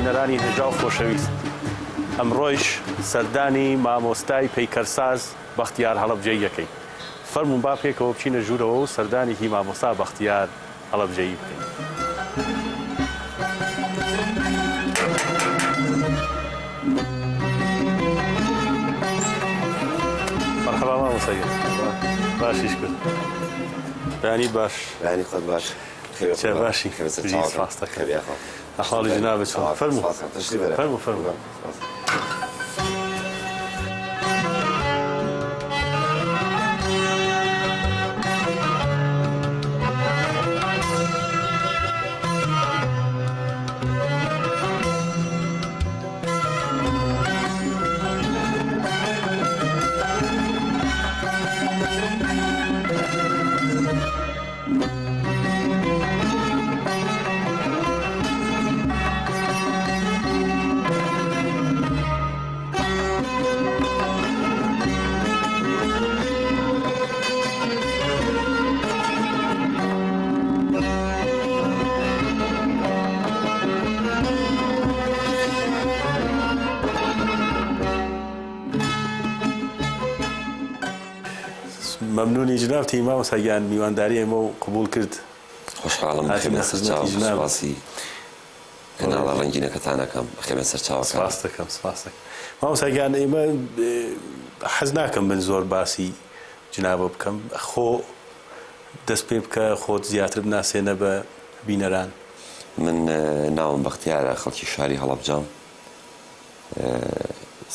بینەرانی هێژا و خۆشەویست ئەمڕۆیش سەردانی مامۆستای پەیکەرساز بەختیار هەڵەبجەی یەکەی فەرموون با پێکەوە بچینە ژوورەوە و سەردانێکی مامۆستا بەختیار هەڵەبجەیی بکەین. مرحبا مامۆستا باشیش کرد. بەیانی باش. بەیانی خۆت باش. چێ باشی ئەحواڵی جنابت چۆن؟ فەرموو فەرموو فەرموو. ممنونی جنابتی مامۆستا گیان میوانداری ئێمە و قبول کرد. خۆشحاڵم سپاسی کەناڵە ڕەنگینەکەتانەکەم بەخێمە سەرچاوەکە. سپاس دەکەم سپاس دەکەم. مامۆستا گیان ئێمە حەز ناکەم من زۆر باسی جنابە بکەم، خۆ دەست پێ بکە خۆت زیاتر بناسێنە بە بینەران. من ناوم بەختیارە، خەڵکی شاری هەڵەبجەم.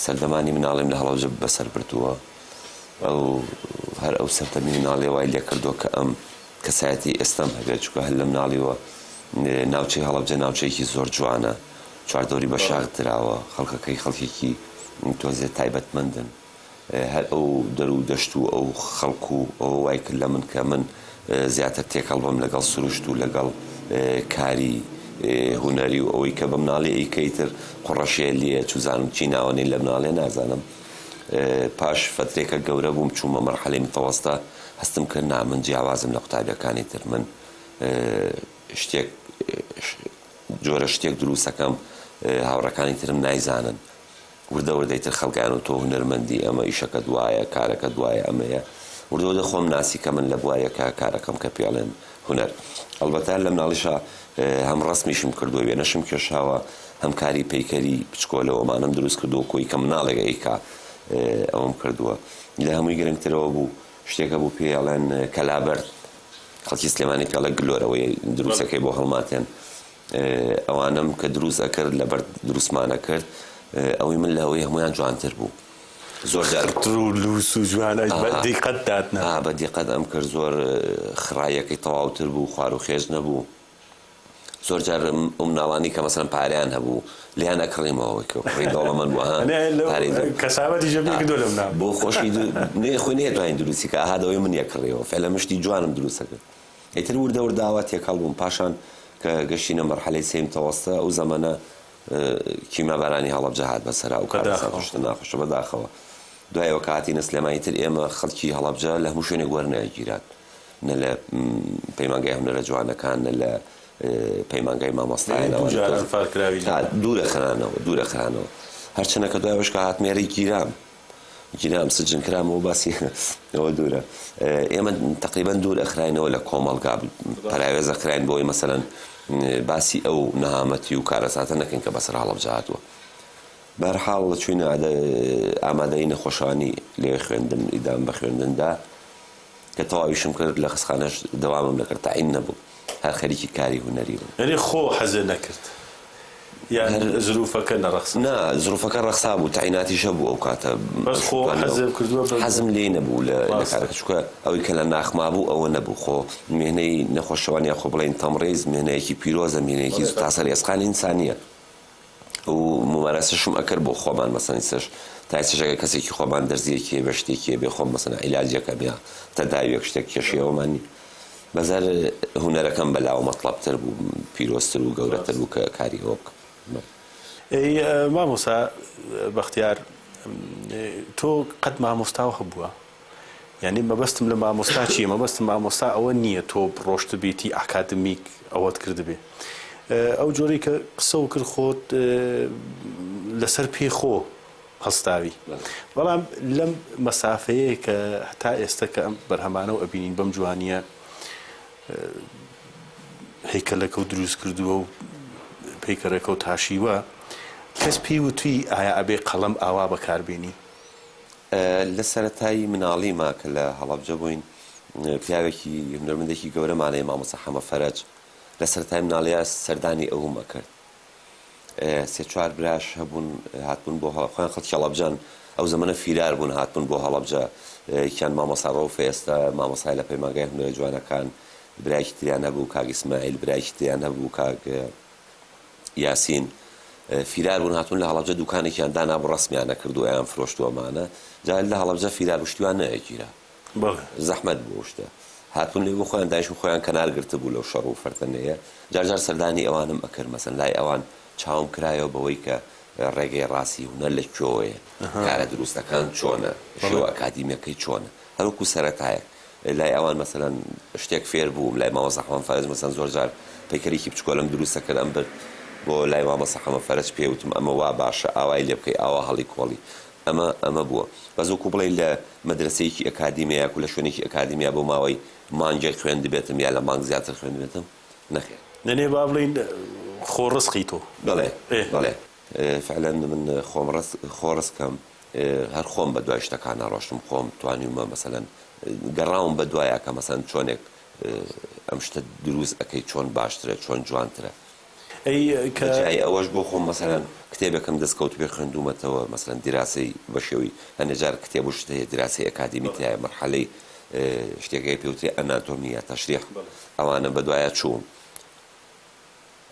سەردەمانی مناڵیم لە هەڵەبجە بەسەر بردووە. هەر ئەو سەردەمی مناڵی وای لێ کردووە کە ئەم کەسایەتی ئێستام هەبێت، چونکە هەر لە مناڵیوە ناوچەی هەڵەبجە ناوچەیەکی زۆر جوانە، چواردۆری بە شاخ دراوە، خەڵکەکەی خەڵکێکی تۆزێ تایبەتمەندن. هەر ئەو دەرو و دەشت و ئەو خەڵک و ئەو وای کرد لە من کە من زیاتر تێکەڵ بەم لەگەڵ سروشت و لەگەڵ کاری هونەری و ئەوەی کە بە مناڵی ئەیکەیتر قوڕەشێ لێ چوزانم چی ناوەنێ لە مناڵێ نازانم. پاش فترێکە گەورە بووم چوومە مەرحەلەی متەوەستا، هەستم کرد نا من جیاوازم لە قوتابیەکانی تر، من شتێک جۆرە شتێک دروستەکەم هاوڕەکانی ترم نایزانن، وردە وردەیتر خەڵکیان و تۆ هونەرمەندی ئەمە ئیشەکە دوایە کارەکە دوایە ئەمەیە وردەوردە خۆم ناسی کە من لە بوایەکە کارەکەم کە پێڵێن هونەر. ئەلبەتە لە مناڵیشە هەم ڕەسمیشم کردووە وێنەشم کێشاوە، هەم کاری پەیکەری بچکۆلەوەمانم دروست کردووە کۆی کە مناڵێک ئەیکا ئەوم کردووە. لە هەمووی گرنگترەوە بوو شتێکە بوو پێڵێن کەلابەر، خەڵکی سلێمانی پێڵە گلۆرەوەی دروستەکەی بۆ هەڵماتێن، ئەوانم کە دروست ئەکرد لەبەر دروستمانە کرد، ئەوەی من لە ئەوەی هەمویان جوانتر بوو. زۆر لوس و جوانە بەدیقەت دادنا بەدیقەت ئەم کرد، زۆر خڕایەکەی تەواوتر بوو، خوار و خێز نەبوو. زۆر جار ئەو مناڵانی کە مەسەڵەن پارەیان هەبوو لیان ئەکڕیمەوە ڕێی دەوڵەمەند بووە کەسابەتی ژەبی کردو لە مناڵ بۆ خۆشی خۆی نێتوانین دروستی کە ئاهادەوەی من یەکڕێەوە فعلا مشتی جوانم دروستە کرد. ئیتر وردە ورداوە تێکەڵ بووم. پاشان کە گەشتینە مەرحەلەی سێم تەوەستە ئەو زەمانە کیمەبارانی هەڵەبجە هات بەسەرا و کارشتە ناخۆشە بەداخەوە. دوایەوە کاتینە سلێمانی تر ئێمە خەڵکی هەڵەبجە لە هەموو شوێنێک وەرنەگیران، نە لە پەیمانگای هونەرە جوانەکان، نە لە پەیمانگای مامۆستایانەوە دوورە خرانەوە هەرچەنە کە دوایەوەش کە هاتمێرەی گیرام سجن کرامەوە باسی ئەوە دوورە. ئێمە تقریبەن دوور ئەخراینەوە لە کۆمەڵگا پەراوێز ئەخراین بۆی مەسەلەن باسی ئەو نەهامەتی و کارەساتە نەکەین کە بەسەر هەڵەبجە هاتووە. بەهەرحاڵ چووینە ئامادەی نەخۆشەوانی لێ خوێندن ئیدام بە خوێندندا کە تەواویشم کرد لە خستخانەش دەوامم نەکرد تاعین نەبوو، هەر خەریکی کاری هونەری بوو. یعنی خۆ حەزە نەکرد یان زروفەکە نەڕەخسا؟ نا زروفەکە ڕەخسا بوو، تاعیناتیشە بوو ئەو کاتە، حەزم لێ نەبوو لە کارەکە، چونکە ئەوەی کە لە ناخما بوو ئەوە نەبوو. خۆ مێنەی نەخۆشەوانی خۆ بڵێن تەمڕێز مێنەیەکی پیرۆزە، مێنەیەکی تاسەر ئێسقانی ئینسانیە و ممارەسەشم ئەکرد بۆ خۆمان مەسەڵەن سەش تا سەشەکە کەسێکی خۆمان دەرزیەکی بە شتێکی بێ خۆم مەسەڵەن عیلاجەکە بیا تەداویەک شتێک کێشیەوەمانی بەزار هونەرەکەم بەلاوە مەطلەبتر بوو، پیرۆزتر و گەورەتر بوو کە کاری ئەوە بکەم. مامۆستا بەختیار تۆ قەت مامۆستاوە هەبووە؟ یعنی مەبەستم لە مامۆستا چییە؟ مەبەستم مامۆستا ئەوە نییە تۆ ڕۆشت بێتی ئاکادمیک ئەوەت کرد بێ، ئەو جۆرەی کە قسە و کرد خۆت لەسەر پێخۆ هەستاوی بەڵام لەم مەسافەیە کە هەتا ئێستا کە ئەم بەرهەمانە و ئەبینین بەم جوانیە هەیکەلەکە و دروست کردووە و پەیکەرەکە و تاشیوە کەس پێی وتوی ئایا ئەبێ قەڵەم ئاوا بەکاربێنی لە سەرەتایی مناڵیما کە لە هەڵەبجە بووین پیاوێکی هونەرمەندێکی گەورەمانەیە مامۆستا حەمە فەرەج لە سەرەتای مناڵیە سەردانی ئەومە کرد سێ چوار براش هەبوون هاتبوون بۆ خۆیان خەڵکی هەڵەبجان ئەو زەمانە فیرار بوون هاتبوون بۆ هەڵەبجە یەکیان مامۆستا ڕەوفە ئێستا مامۆستای لە پەیمانگای هونەرە جوانەکان برایەکی تریان هەبوو کاک ئیسماعیل برایەکی تریان هەبوو کاک یاسین فیرار بوون هاتوون لە هەڵەبجە دوکانێکیان دانا بۆ ڕسمیانە کردو ئەیان فرۆشتووەمانە جا لە هەڵەبجە فیرار وشتیوان نەیەگیرە زەحمەت بوو شتە هاتون لێ بۆ خۆیان دایشم خۆیان کەنار گرتە بوو لەو شەڕ و فەرتەنەیە جارجار سەردانی ئەوانم ئەکرد مەسەن لای ئەوان چاوم کرایەوە بەوەی کە ڕێگەی ڕاستی هونەر لە کوێیە کارە دروستەکان چۆنە شێوە ئەکادیمیەکەی چۆنە هەروکو سەرەتایە لای ئەوان مەسەلەن شتێک فێر بووم لای مامۆستا حەمە فەرەج مەسەن زۆر جار پەیکەرێکی بچکۆلم دروستە کرد ئەم برد بۆ لای مامۆستا حەمە فەرەج پێوتم ئەمە وا باشە ئاوای لێ بکەی ئاوا هەڵی کۆڵی ئەمە بووە بەزووکو بڵێ لە مەدرسەیەکی ئەکادیمیە و لە شوێنێکی ئەکادیمیا بۆ ماوەی مانگێک خوێن دەبێتم یا لە مانگ زیاتر خوێن دەبێتم نەخێر نەنێ با بڵین خۆڕسقی تۆ بڵێ بڵێ فعلا من خۆڕسکەم هەر خۆم بە دوای شتەکان ناڕۆشتم خۆم توانیمە مەسەلەن گەڕاوم بە دوایە کە مەسەن چۆنێک ئەم شتە دروست ئەەکەی چۆن باشترە چۆن جوانترە جای ئەوەش بۆ خۆم مەسەلەن کتێبەکەم دەستکەوت پێ خوێندومەتەوە مەسەلەن دیراسی بە شێوی هەنێجار کتێب و شتەیە دیراسی ئەکادیمی تایە مەرحەلەی شتێکەکەی پێوتری ئەناتۆمیە تەشریح ئەوانە بە دوایە چووم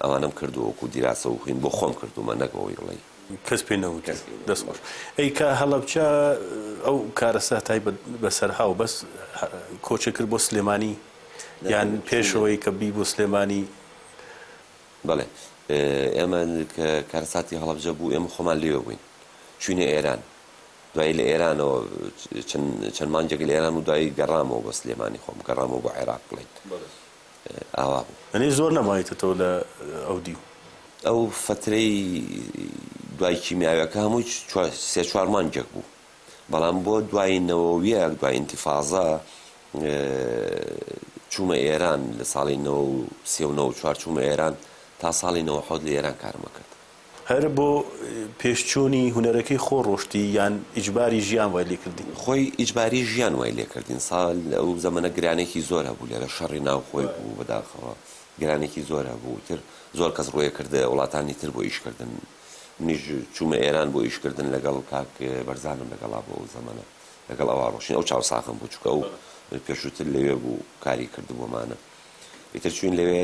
ئەوانم کردووەکو دیراسە و خوین بۆ خۆم کردومە نەگەوەی ڕڵی کەس پێ نەوت دەستخۆش ئەی کە هەڵەبجە ئەو کارەساتای بەسەرها و بەس کۆچە کرد بۆ سلێمانی یان پێشەوەی کە بی بۆ سلێمانی بەڵێ ئێمە کە کارەساتی هەڵەبجە بوو ئێمە خۆمان لێوە بووین چوینە ئێران دوایی لە ئێرانەوە چەند مانجێک لە ئێران و دوایی گەڕامەوە بە سلێمانی خۆم گەڕامەوە بۆ عێراق بڵێن ئاوا بوو ئەنێ زۆر نەمایێتەوە لە ئەو دیو ئەو فترەی دوای کیمیاویەکە هەمووی سێ چوار مانجێک بوو بەڵام بۆ دوای نەوەویە دوای ئینتیفازە چوومە ئێران لە ساڵی 1934 چوومە ئێران تا ساڵی 1970 لە ئێران کارمە کرد هەر بۆ پێشچوونی هونەرەکەی خۆ ڕۆشتی یان ئیجباری ژیان وای لێ کردی خۆی ئیجباری ژیان وای لێ کردین ساڵ ئەو زەمەنە گرانێکی زۆر هەبوو لێرە شەڕی ناو خۆی بوو بەداخەوە گرانێکی زۆر هەبوو تر زۆر کەس ڕۆیە کردە وڵاتانی تر بۆ ئیشکردن منیش چوومە ئێران بۆ ئیشکردن لەگەڵ کاک بەرزانم لەگەڵا بۆ ئەو زەمەنە لەگەڵ ئەوە ڕۆشین ئەو چاوساخم بوو چکە و پێشووتر لەوێ بوو کاری کردبوومانە ئیتر چوین لەوێ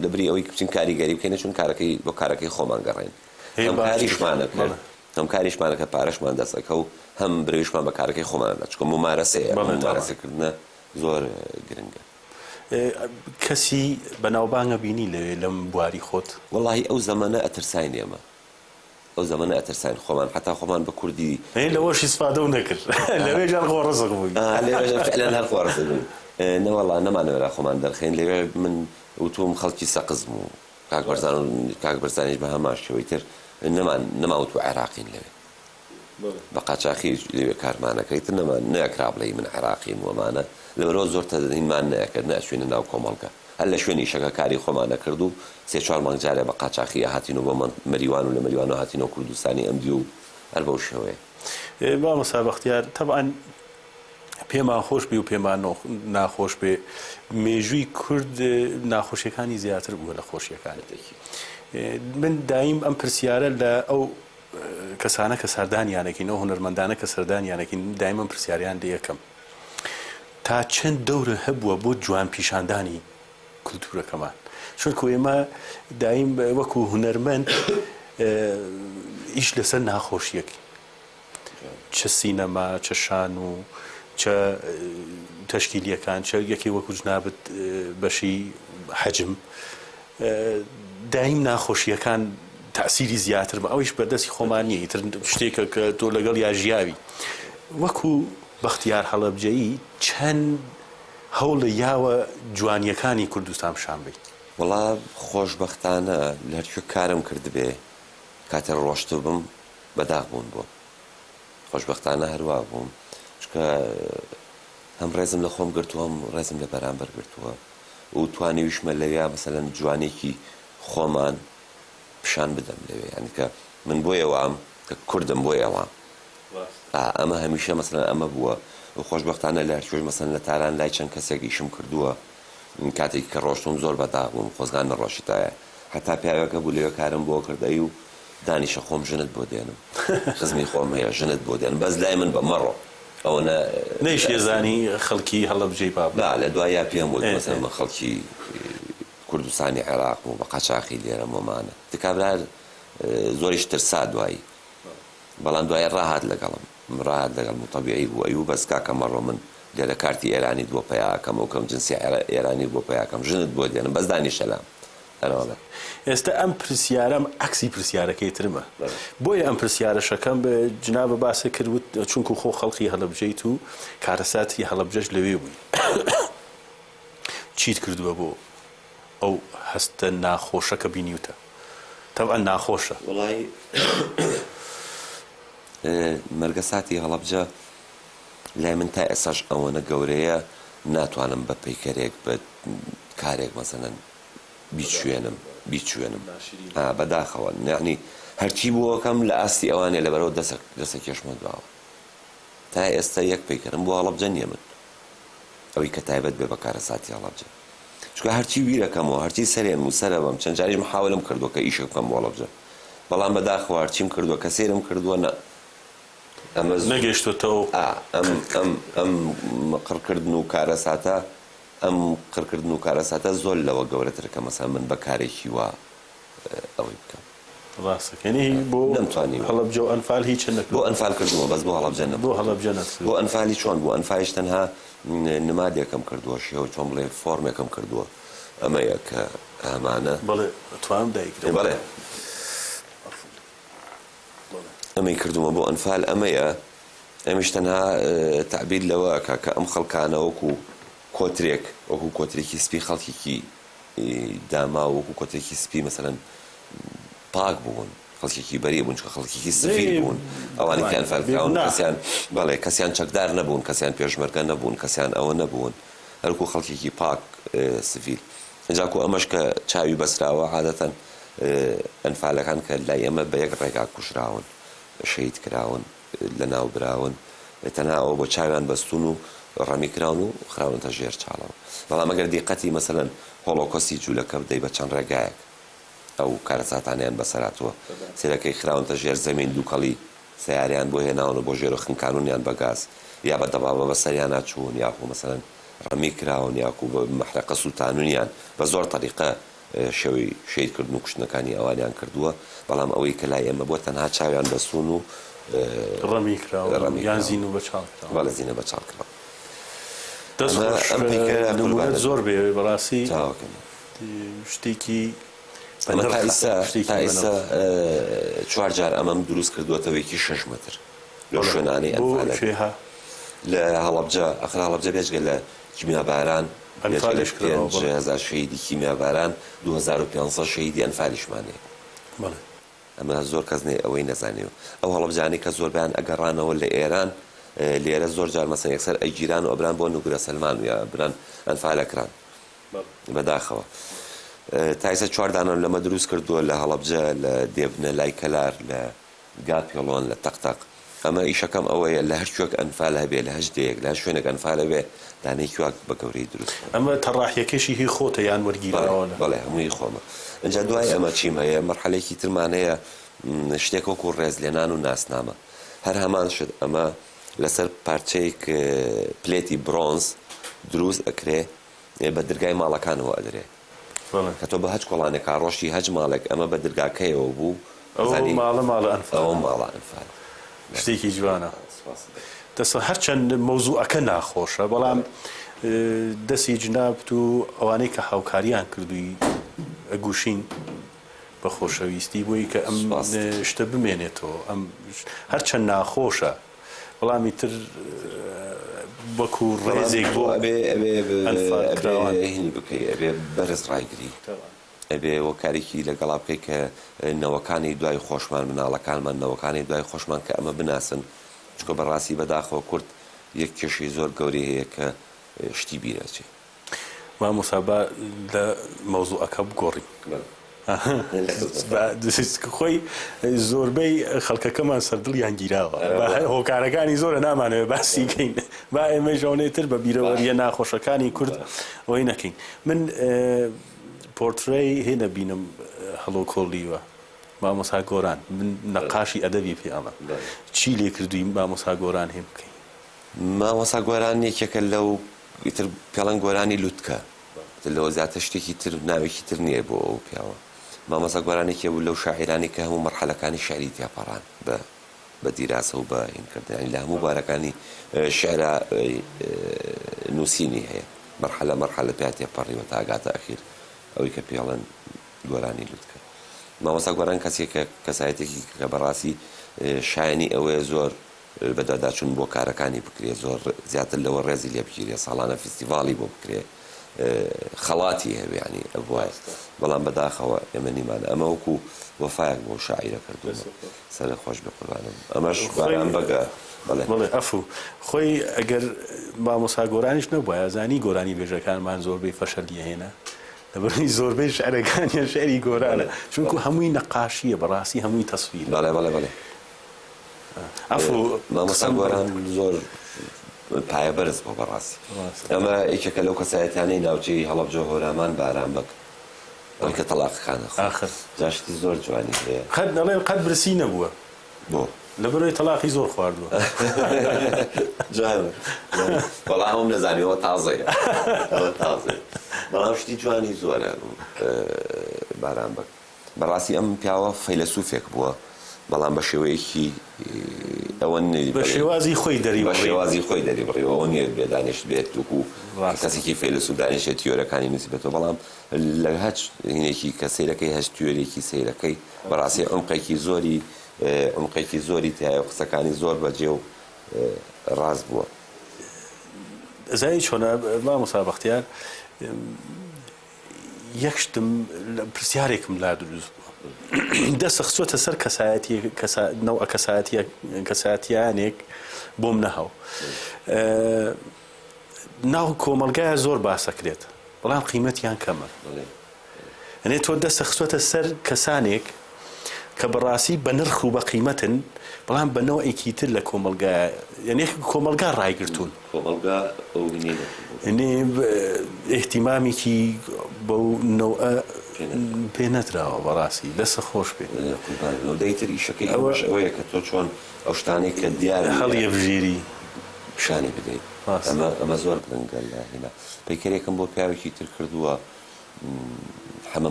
لەبری ئەوەی بچین کاریگەری بکەین چون کارەکەی بۆ کارەکەی خۆمان گەڕێن هەم کاریشمانەکە پارەشمان دەستەکە و هەم برێشمان بە کارەکەی خۆماندا چکە ممارەسەیەکردنە زۆر گرنگە کەسی بەناوبانگە بینی لەوێ لەم بواری خۆت وەڵاهی ئەو زەمانە ئەترساین ئێمە ئەو زەمانە ئەترساین خۆمان حتا خۆمان بە کوردی لەوەشی سفادە و نەکرد لەوێژان خۆڕسق بووین فعلەن هەر خۆڕسق بووین نەوەڵا نەمانەوێرا خۆمان دەرخێن لەوێ من وتوم خەڵکی سەقزم و کاک بەرزانیش بە هەمان شێوەی تر نەماوت و عێراقین لەوێ بە قاچاقی لەوێ کارمانەکەیتر نەکرا بڵێ من عێراقیم وەمانە لەبەرەوە زۆر تەدەینمان نەکرد نەچوێنە ناو کۆمەڵگە هەر لە شوێنی شەکە کاری خۆمانە کرد و سێ چوار مانگ جارێ بە قاچاقی هاتینەوە بۆ مەریوان و لە مەریوان و هاتینەوە کوردستانی ئەمدی و هەر بەو شێوەیە مامۆستا بەختیار تەبعاً پێمان خۆش بێ و پێمان ناخۆش بێ مێژووی کورد ناخۆشیەکانی زیاتر بووە لە خۆشیەکانێکی من دایم ئەم پرسیارە لە ئەو کەسانە کە سەردانیانەکەین ئەو هونەرمەندانە کە سەردانیانەکەین دایم ئەم پرسیاریان لێ یەکەم تا چەند دەورە هەبووە بۆ جوان پیشاندانی کولتورەکەمان چونکە ئێمە دایم وەکو هونەرمەند ئیش لەسەر ناخۆشیەکی چه سینەما چه شان و چه تەشکیلیەکان چه یەکی وەکو جنابەت بەشی حەجم دایم ناخۆشیەکان تەسیری زیاتر بە ئەویش بەردەستی خۆمان نییە ئیتر شتێکە کە تۆ لەگەڵ یا ژیاوی وەکو بەختیار هەڵەبجەیی چەند هەوڵ لە یاوە جوانیەکانی کوردستان شان بیت وڵا خۆشبەختانە لە هەرکوێ کارم کرد بێ کاتێ ڕۆشت بم بەداغ بوون بۆ خۆشبەختانە هەروە بووم چکە هەم ڕێزم لە خۆم گرتووە هەم ڕێزم لە بەرامبەر گرتووە و توانیویشمە لەوێ مەسەلەن جوانێکی خۆمان پیشان بدەم لەوێ یعنی کە من بۆیەوەم کە کوردم بۆیەوە ئەمە هەمیشە مەسەلەن ئەمە بووە و خۆشبەختانە لە هەرکوێش مەسەلەن لە تاران لای چەند کەسێک ئیشم کردووە کاتێکی کە ڕۆشتم زۆر بەداغ بووم خۆزگان نەڕۆشتایە هەتا پیاوەکە بوو لەوێ کارم بۆ کردەی و دانیشە خۆم ژنت بۆ دێنم خزمی خۆم هەیە ژنت بۆ دێنم بەس لای من بە مەڕۆ ئەوە نەیشێزانی خەڵکی هەڵەبجەی پاپ لە دوای پێم بوو مەسەلەن خەڵکی کوردستانی عێراق و بە قاچاقی لێرە مۆمانە تکابرا زۆریش ترسا دوایی بەڵام دوای ڕاهات لەگەڵم ڕاهات لەگەڵ تەبیعی بوو ئەیوو بەس کاکە مەڕۆ من لێرە کارتی ئێرانی بۆ پیاکەم و کەم جنسی ئێرانی بۆ پیاکەم ژنت بۆ دێنم بەس دانیشە لام هەرەوەڵێ ئێستا ئەم پرسیارەم عکسی پرسیارەکەی ترمە بۆیە ئەم پرسیارەشەکەم بە جنابە باسە کردوت چونکو خۆ خەڵکی هەڵەبجەیت و کارەساتی هەڵەبجەش لەوێ بووی چیت کردووە بۆ ئەو هەستە ناخۆشەکە بینیوتە تەبعەن ناخۆشە وڵای مەرگە ساتی هەڵەبجە لای من تا ئێساش ئەوەنە گەورەیە ناتوانم بە پەیکەرێک بە کارێک مەسەلەن بیچوێنم بەداخەوە یعنی هەرچی بووەکەم لە ئاستی ئەوانێ لەبەرەوە دەسە کێشمە دواوە تا ئێستا یەک پەیکەرم بۆ هەڵەبجە نییە من ئەوەی کە تایبەت بێ بە کارەساتی هەڵەبجە چکە هەرچی بیرەکەمەوە هەرچی سەرێن و سەرە بەم چەند جاریش محاولم کردووە کە ئیشە بکەم بۆ هەڵەبجە بەڵام بەداخەوە هەرچیم کردووە کە سێرم کردووە ئەمە نەگەیشتوتەوە ئەم قڕکردن و کارەساتە ئەم قڕکردن و کارەساتە زۆر لەوە گەورەتر کە مەسا من بە کارێکی وا ئەوەی بکەم ڕاستەکەنی بۆ نەمتوانی هەڵەبجە و ئەنفال هیچ نەکرد بۆ ئەنفال کردووە بەس بۆ هەڵەبجە بۆ هەڵەبجە نەکرد بۆ ئەنفالی چۆن بۆ ئەنفالیش تەنها نمادێکم کردووە شێوە چۆن بڵێ فۆرمێکم کردووە ئەمەیە کە ئەمانە بەڵێ توانم دایکرێ بەڵێ ئەمەی کردووە بۆ ئەنفال ئەمەیە ئەمیش تەنها تعبیر لەوە کە ئەم خەڵکانە وەکو کۆترێک وەکو کۆترێکی سپی خەڵکیکی داما وەکو کۆترێکی سپی مەسەلەن پاک بوون خەڵکیکی بەری بوون چکە خەڵکیکی سفیر بوون ئەوانی کە ئەنفالکراون کەسیان بەڵێ کەسیان چەکدار نەبوون کەسیان پێشمەرگە نەبوون کەسیان ئەوە نەبوون هەرکو خەڵکیکی پاک سفیر ئەجاکو ئەمەش کە چاوی بەسراوە عادەتەن ئەنفالەکان کە لای ئەمە بە یەک ڕێگا کوشراون شەید کراون لە ناو براون تەنها ئەوە بۆ چاویان بەستون و ڕەمی کراون و خراونتە ژێر چاڵەوە بەڵام ئەگەر دیقەتی مەسەلەن هۆڵۆکۆستی جوولەکە بدەی بە چەند ڕێگایەک ئەو کارەساتانیان بەسەراتوە سێرەکەی خراونتە ژێر زەمین دووکەڵی سیاریان بۆ هێناون بۆ ژێر و خنکانونیان بەگاز یا بە دەبابە بەسەریان ناچوون یاخۆ مەسەلەن ڕەمی کراون یاکو بە مەحرەقە سوتانونیان بە زۆر طریقە شێوەی شەیدکردن و کوشتنەکانی ئەوانیان کردووە بەڵام ئەوەی کە لای ئێمە بۆ تەنها چاویان بەسوون و ڕەمی کراوە یان زین و بەچاڵ بەڵە زینە بەچاڵ کراوە دەست زۆر بێ بەڕاستی شتێکی تا ئێستا 4 جار ئەمەم دروست کردووەتەوەیەکی 6 متر لە شوێنانی ئەنفالەکە لە هەڵەبجە ئەخر هەڵەبجە بێجگە لە کیمیاباران 5,000 شەهیدی کیمیاباران 2500 شەهیدی ئەنفالیشمانەیە ئەمە زۆر کەس ئەوەی نەزانێەوە ئەو هەڵەبجانی کە زۆربیان ئەگەڕانەوە لە ئێران لێرە زۆر جار مەسەن یەکسەر ئەیگیران و ئەبران بۆ نوگرە سەلمان و یا بران ئەنفالەکران بەداخەوە تایسە 4 دانە لەمە دروست کردووە لە هەڵەبجە لە دێبنە لای کەلار لە گاپێڵۆن لە تەقتەق ئەمە ئیشەکەم ئەوەیە لە هەرچێک ئەنفال هەبێ لە هەشتەیەک لە شوێنێک ئەنفالە بێ دانەیەکی واک بە گەورەی دروست ئەمە تەڕاحیەکەشی هی خۆتە یان وەرگیرەوە بەڵێ هەمووی خۆمە ئەجا دوای ئەمە چیم هەیە مەرحەلێکی ترمانەیە شتێک وەکو ڕێزلێنان و ناسنامە هەر هەمان شت ئەمە لەسەر پارچەیەک پلێتی برۆنز دروست ئەکرێ بە دەرگای ماڵەکانەوە ئەدرێ کە تۆ بە هەچ کۆڵانێک کاڕۆشتی هەج ماڵێک ئەمە بە دەرگاکەیەوە بوو ماڵە ئەنفال شتێکی جوانە دەسە هەرچەند مەوزوعەکە ناخۆشە بەڵام دەستی جنابت و ئەوانەی کە هاوکاریان کردووی ئەگوشین بە خۆشەویستی بووی کە ئەم شتە بمێنێتەوە ئەم هەرچەند ناخۆشە بەڵامی تر وەکو ڕێزێک بۆ هینی بکەی ئەبێ بەرز ڕایگری ئەبێ وەکارێکی لەگەڵا بکەی کە نەوەکانی دوای خۆشمان مناڵەکانمان نەوەکانی دوای خۆشمان کە ئەمە بناسن چکە بەڕاستی بەداخەوە کورد یەک کێشەی زۆر گەورەی هەیە کە شتی بیرەچێ مامۆستا لە مەوزوعەکە بگۆڕی خۆی زۆربەی خەڵکەکەمان سەردڵیان گیراوە هۆکارەکانی زۆرە نامانەوێت باسی بکەین با ئێمە ژەونێتر بە بیرەوەریە ناخۆشەکانی کورد ئەوەی نەکەین من پۆرتڕێی هێنە بینم هەڵۆ کۆڵیوە مامۆستا گۆران من نەقاشی ئەدەبی پێڵە چی لێ کردووی مامۆستا گۆران هێ بکەین مامۆستا گۆران یەکێکە لەو ئیتر پێڵەن گۆرانی لوتکە لەوە زیاتر شتێکی تر ناوێکی تر نییە بۆ ئەو پیاوە مامۆستا گۆرانێکی بوو لەو شاعیرانی کە هەموو مەرحەلەکانی شعری تیاپەڕان بە دیراسە و بە هینکردنی لە هەموو بارەکانی شعرا نووسینی هەیە مەرحەلە پێ تێپەڕیوە تا ئاگاتە ئەخیر ئەوەی کە پێڵەن گۆرانی لوتکە مامۆستا گۆران کەسێکە کەسایەتێکی کە بەڕاستی شایانی ئەوەیە زۆر بەدەداچوون بۆ کارەکانی بکرێ زۆر زیاتر لەوە ڕێزی لێ بگیرێ ساڵانە فستیڤاڵی بۆ بکرێ خەڵاتی هەبێ ینی ئەوە بەڵام بەداخەوە ئێمە نیمانە ئەمە وەکو وەفایەک بۆ شاعیرە کردووە سەرە خۆش بە قوربانم ئەمەش باران بەگە بەڵێ ئەفو خۆی ئەگەر مامۆستا گۆرانیش نەبووە زانی گۆرانی بێژەکانمان زۆربەی فەشەلی هێنا لەبەرەوەی زۆربەی شعرەکانیان شعری گۆرانە چونکو هەمووی نەقاشیە بەڕاستی هەمووی تەسویر بەڵێ ئەفو مامۆستا گۆران زۆر پایە بەرز بۆ بەڕاستی ئەمە یەکێکە لەو کەسایەتیانەی ناوچەی هەڵەبجە هۆرامان باران بەک ئەوەی کە تەلاقەکانە جاشتی زۆر جوانی هەیە قەت برسی نەبووە بۆ لەبەرەوەی تەلاقی زۆر خواردووە بەڵام هەم نەزانیەوە تازەیە بەڵام شتی جوانی زۆرە باران بەک بەڕاستی ئەم پیاوە فەیلسوفێک بووە بەڵام بە شێوەیەکی ئەوە بە شێوازی خۆی دەریبڕیەوە ئەوە نیە بێ دانیشت بێت وەکو کەسێکی فەیلسوف دانیشێت تیۆرەکانی نووسیبێتەوە بەڵام لە هەچ هینێکی کە سەیرەکەی هەچ تیۆرێکی سەیرەکەی بەڕاستی عمقێکی زۆری تایە قسەکانی زۆر بەجێ و ڕاست بووە زای چۆنە مامۆستا بەختیار یەک شتم پرسیارێکم لا دروست بووە دەست خچۆتە سەر نەوە کەسایەتیانێک بۆم نەهاو ناو کۆمەلگایە زۆر باسەکرێت بەڵام قیمەتیان کەمە ئەنێ تۆ دەستە خچۆتە سەر کەسانێک کە بەڕاستی بە نرخ و بە قیمەتن بەڵام بە نەوەیەکی تر لە کۆمەلگایە یعنی کۆمەلگا ڕایگرتوون احتیمامێکی بەو نەوە پێ نەدراوە بەڕاستی دەستە خۆش پێ دەیتر ئیشەکەی ئەوەیە کە تۆ چۆن ئەو شتانێک کە دیارە هەڵیە بژێری پیشانی بدەیت ئەمە زۆر بڵنگە لە هێنا پەیکەرێکم بۆ پیاوێکی تر کردووە حەمە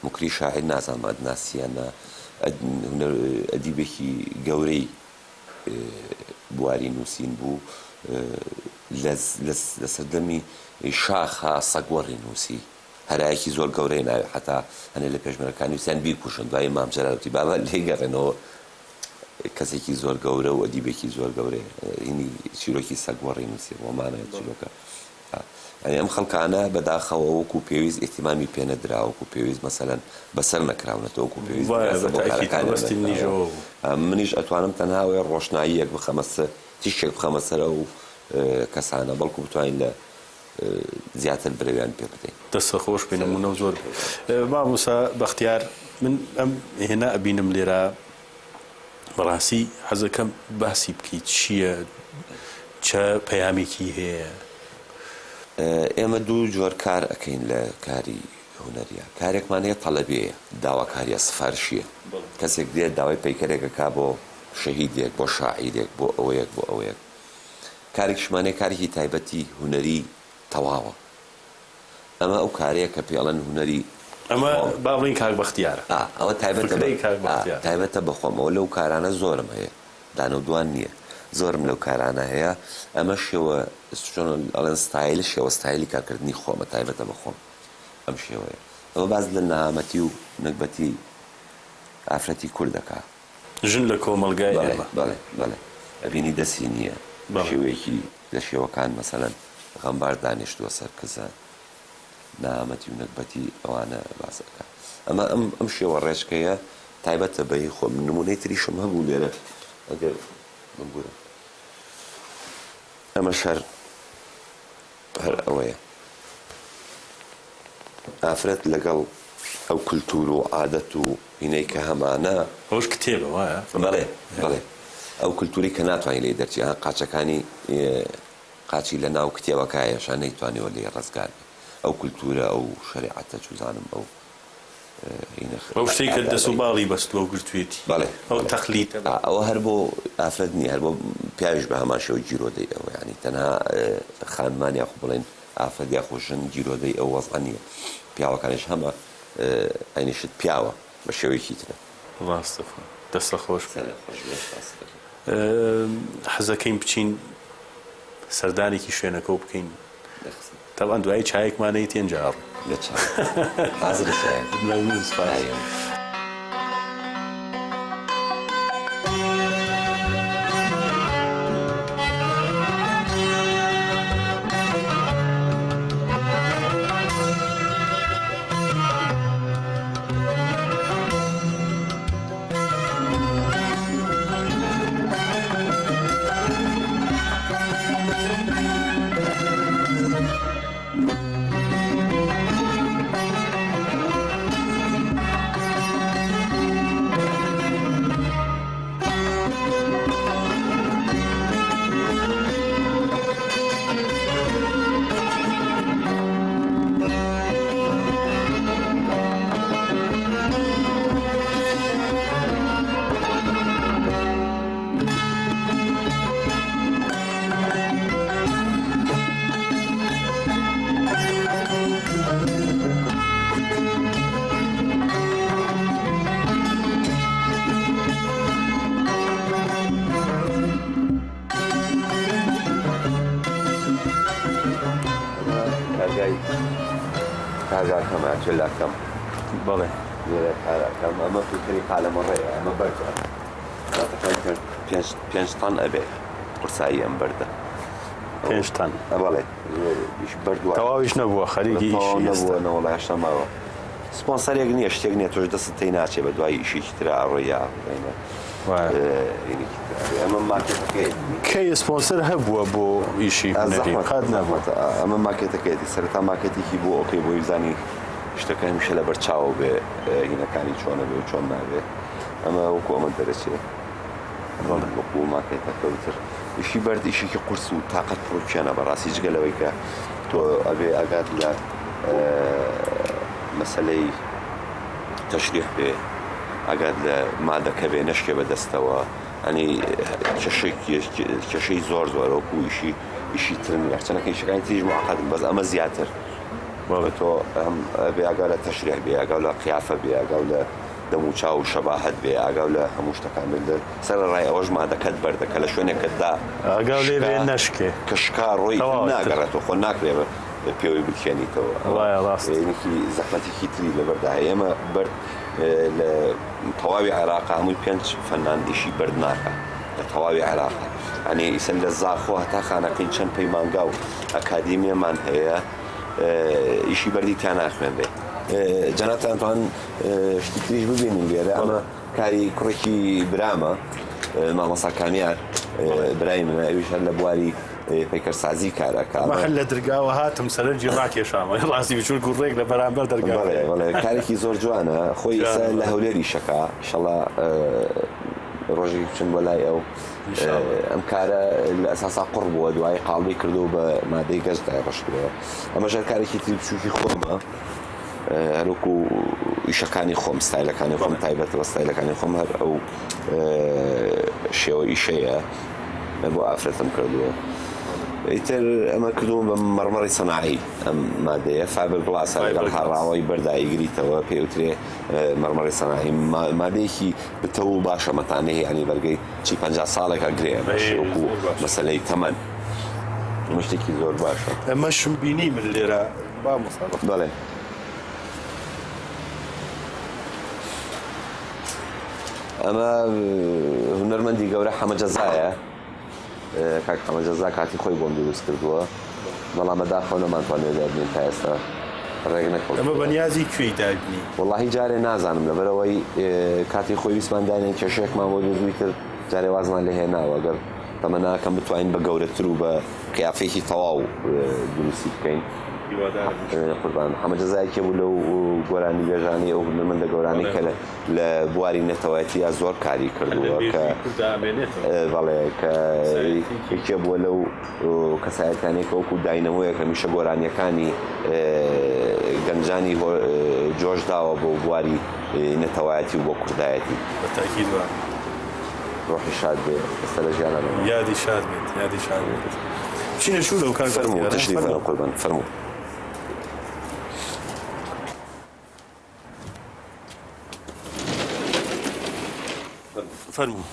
موکری شاعیر نازانمە ناسییانە ئەدیبێکی گەورەی بواری نووسین بوو لە سەردەمی شاخە سەگوەڕی نووسی هەرایەکی زۆر گەورەی ناوێت حتا هەنێ لە پێشمەرەکانی وسیان بیرکوشن دوای مام جەلالوتی بابا لێگەڕێنەوە کەسێکی زۆر گەورە و ئەدیبێکی زۆر گەورەی هینی چیرۆکی سەگوەڕی نووسی وەمانەوێت چیرۆکە ئەم خەڵکانە بەداخەوە وەکو پێویست ئیحتیمامی پێ نەدرا وەکو پێویست مەسەلەن بەسەر نەکراونەتەوە وەکو پێویست منیش ئەتوانم تەنهاوێ ڕۆشناییەک بخەمە تیشێک بخەمە سەرە و کەسانە بەڵکو بتوانین لە زیاتر برەویان پێ بدەین دەستە خۆش بینەمونە و زۆر مامۆستا بەختیار من ئەم هێنا ئەبینم لێرە بەڕاستی حەزەکەم باسی بکەیت چییە چە پەیامێکی هەیە ئێمە دوو جۆر کار ئەەکەین لە کاری هونەریە کارێکمان هەیە تەڵەبەیە داواکاریە سفارشیە کەسێک دێت داوای پەیکەرێکەکە بۆ شەهیدێک بۆ شاعیرێک بۆ ئەوەیەک کارێکشمانەیە کارێکی تایبەتی هونەری تەواوە ئەمە ئەو کارەیە کە پێڵەن هونەری ئەمە باڵین کاک بەختیارە ئەوە تایبەتە بەخۆمەوە لەو کارانە زۆرم هەیە دانەودوان نییە زۆرم لەو کارانە هەیە ئەمە شێوە ئەڵێن ستایل شێوە ستایلی کارکردنی خۆمە تایبەتە بەخۆم ئەم شێوەیە ئەوە باز لە نامەتی و نەکبەتی ئافرەتی کوردەکە ژن لە کۆمەلگای بەڵێ ئەبینی دەسی نییە شێوەیەکی لە شێوەکان مەسەلەن غەمبار دانیشتووە سەر کزان نامەتی و نەکبەتی ئەوانە باسەکە ئەمە ئەم شێوە ڕێژکەیە تایبەتە بەی خۆم نمونەی تریشم هەبوو لێرە ئەگەر بگورە ئەمە شەر هەر ئەوەیە ئافرەت لەگەڵ ئەو کولتور و عادەت و هینەی کە هەمانە ئەوش کتێبە وایە بەڵێ بەڵێ ئەو کولتوری کە ناتوانین لێ دەرچی قاچەکانی قاچی لە ناو کتێوەکایەشان نەیتوانیەوە لێ ڕزگار ئەو کولتورە ئەو شەریعەتە چوزانم ئەو شتێک کە دەست و باڵی بەستووە و گرتوێتی ئەو تەقلیدە ئەوە هەر بۆ ئافرەت نیە هەر بۆ پیاویش بە هەمان شێوە گیرۆدەی ئەوە ینی تەنها خانمان یاخۆ بڵێن ئافرەت یاخۆشن گیرۆدەی ئەو وەزعە نییە پیاوەکانش هەمە ئەینیشت پیاوە بە شێوەیەکی ترە ڕاستە دەستە خۆش حەزەکەین بچین سەردانێکی شوێنەکە و بکەین تەوان دوای چایەکمانەی تێنجار لە حازر کارگاکەمە چلاکەم بەڵێ لێرە کارەکەم ئەمە فکری قالەمەڕێە ئەمە بەردە پێنج تان ئەبێ قورسایی ئەم بەردە 5 تان بەڵێ بەردووە تەواویش نەبووە خەریکی نەبووە نەوەڵای شەماوە سپۆنسەرێک نییە شتێک نییە تۆش دەست تێی ناچێ بە دوای ئیشێکی ترا ڕۆیا ئەمە ماکێتەکەی کەی سپۆنسەر هەبووە بۆ ئیشی قەت نەبووە ئەمە ماکێتەکەیەتی سەرەتا ماکێتێکی بۆ ئۆکەی بۆی بزانی شتەکە هەمیشە لە بەرچاو بێ هینەکانی چۆنە بێ و چۆن نابێ ئەمە وەکو ئەمە دەرەچێت وەکو ماکێتەکە وتر ئیشی بەرد ئیشێکی قورس و تااقەت پرۆکیانە بەڕاستی جگەلەوەی کە تۆ ئەبێ ئاگات لە مەسەلەی تەشریح بێ ئاگات لە مادەکە بێ نەشکێ بەدەستەوە ئەنی کێشەی زۆر زۆرەوەکو ئیشی ترن یاخچەنەکە ئیشەکانی تریش معقەدن بەس ئەمە زیاتر تۆ بێ ئاگا لە تەشریح بێ ئاگاو لە قیافە بێ ئاگاو لە دەموچاو و شەباهەت بێ ئاگاو لە هەموو شتەکان سەرڕای ئەوەش مادەکەت بەردەکە لە شوێنێکتدا ئاگاو لێ بێ نەشکێ کە شکا ڕۆی ناگەڕێتەوە خۆ ناکرێ پێوەی بکێنیتەوە ڕاستێنێکی زەحمەتێکی تری لەبەردا هەیە ئێمە بەرد لە تەواوی عێراق هەمووی 5 فەناندیشی بەرد ناکە لە تەواوی عێراق ئەنی ئیسەن لە زاخۆ هەتا خانەکەین چەند پەیمانگا و ئەکادیمیەمان هەیە ئیشی بەردی تا ناخوێنرێ جەنابتان شتی تریش ببینین لێرە ئەمە کاری کوڕێکی برامە مامۆستا کامیار برای منە ئەویش هەر لە بواری پەیکەرسازی کارەکە هەر لە دەرگاوە هاتم سەرنجی ڕاکێشامە ڕاستی بچون گوڕێک لە بەرامبەر دەرگاوە کارێکی زۆر جوانە خۆی ئێستا لە هەولێری شەکا ئینشەڵا ڕۆژێکی بچن بۆ لای ئەو ئەم کارە لە ئەساسا قوڕ بووە دوای قاڵبەی کردو بە مادەی گەشتای ڕشتەوە ئەمەژە کارێکی تری بچووکی خۆمە هەروکو ئیشەکانی خۆم ستایلەکانی خۆم تایبەتەوە ستایلەکانی خۆم هەر ئەو شێوە ئیشەیە بۆ ئافرەتم کردووە ئیتر ئەمە کردووم بە مەرمەڕی سەناعی ئەم مادەیە فایبەر گڵاسە لەگەڵ هەڕاوەی بەرداییگریتەوە پێوترێ مەرمەڕی سەناعی مادەیەکی بتە و باشە مەتانەی ینی بەرگەی چی 50 ساڵێکە گرێ بەشێوەکو مەسەلەی تەمەن شتێکی زۆر باشە ئەمەشم بینی من لێرە با مصادف بەڵێ ئەمە هونەرمەندی گەورە حەمە جەزایە کاک حەمەجەزا کاتی خۆی بۆم دروست کردووە بەڵام بەداخەوە نەمانتوانێت دابنین تا ئێستا ڕێک نەکەوت. ئەمە بەنیازی کوێی دابنی؟ وەڵاهی جارێ نازانم لەبەرەوەی کاتی خۆی ویسماندانێن کێشەیەکمان بۆ دروستی کرد جارێ وازمان لێ هێناوە گەر تەمەناکەم بتوانین بە گەورەتر و بە قیافێکی تەواو دروستی بکەین. قوربان حەمەجەزایەکێ بوو لەو گۆرانی بێژانی ئەو هونەرمەندە گەورانی کە لە بواری نەتەوایەتیە زۆر کاری کردووە کە بەڵێ کە یەکێ بووە لەو کەسایەتیانەیە کە وەکو داینەمۆیە کە میشە گۆرانیەکانی گەنجانی جۆش داوە بۆ بواری نەتەوایەتی و بۆ کوردایەتی. بەتاکیدوە ڕۆحی شاد بێ ئێستا لە ژیانە یادی شاد بێت یادی شاد بێت. بچینە ژوورە و کار فەرموو تشریف بەرە قوربان فەرموو. فەرموو.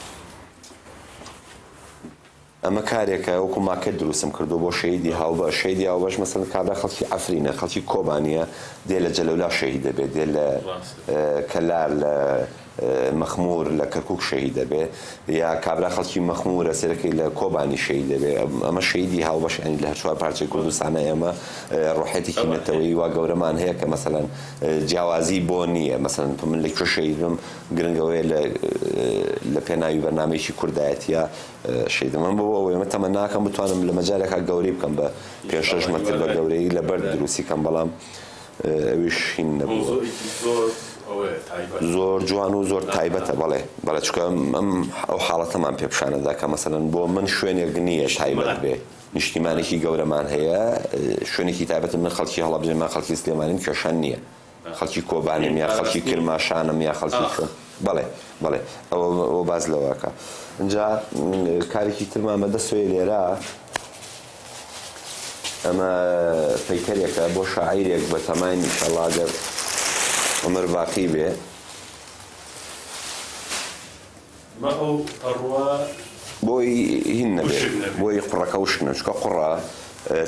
ئەمە کارێکە وەکو ماکەت دروستم کردو بۆ شەیدی هاوبەش شەیدی هاوبەش مەسەڵەن کابرا خەڵکی ئەفرینە خەڵکی کۆبانیە دێ لە جەلەولا شەهید دەبێت دێ لە کەلار لە مەخمور لە کەرکووک شەهید دەبێت یا کابرا خەڵکی مەخمورە سەرەکەی لە کۆبانی شەهید دەبێت. ئەمە شەیدی هاوبەش ینی لە هەر چوار پارچەی کوردستانە ئێمە ڕۆحەتێکی نەتەوەیی وا گەورەمان هەیە کە مەسەڵەن جیاوازی بۆ نییە مەسەڵەن من لەکوێ شەهیدم گرنگەوەیە لە پێناوی بەرنامەیەکی کوردایەتیە شەیدم. من بۆ ئەوەی ئەمە تەمەناکەم بتوانم لە مەجارێکا گەورەی بکەم بە 5-6 مەتر بە گەورەی لە بەر دروستی کەم بەڵام ئەویش هین نەبووە. زۆر جوان و زۆر تایبەتە بەڵێ چکە ئەم ئەو حاڵەتەمان پێپشانەدا کە مەسەڵەن بۆ من شوێنێک نییە تایبەت بێ نیشتیمانێکی گەورەمان هەیە شوێنێکی تایبەتم من خەڵکی هەڵەبجێمان خەڵکی سلێمانیم کێشان نییە خەڵکی کۆبانیم یا خەڵکی کرماشانم یا خەڵکی بەڵێ ئەوە باز لەوەکە. اینجا کارێکی ترمان بەدەستۆی لێرە ئەمە پەیکەرێکە بۆ شاعیرێک بە تەمای ئینشەڵڵا گەر عومەر باقی بێ بۆی هین نەبێ بۆی قوڕەکە وشنە چکە قوڕە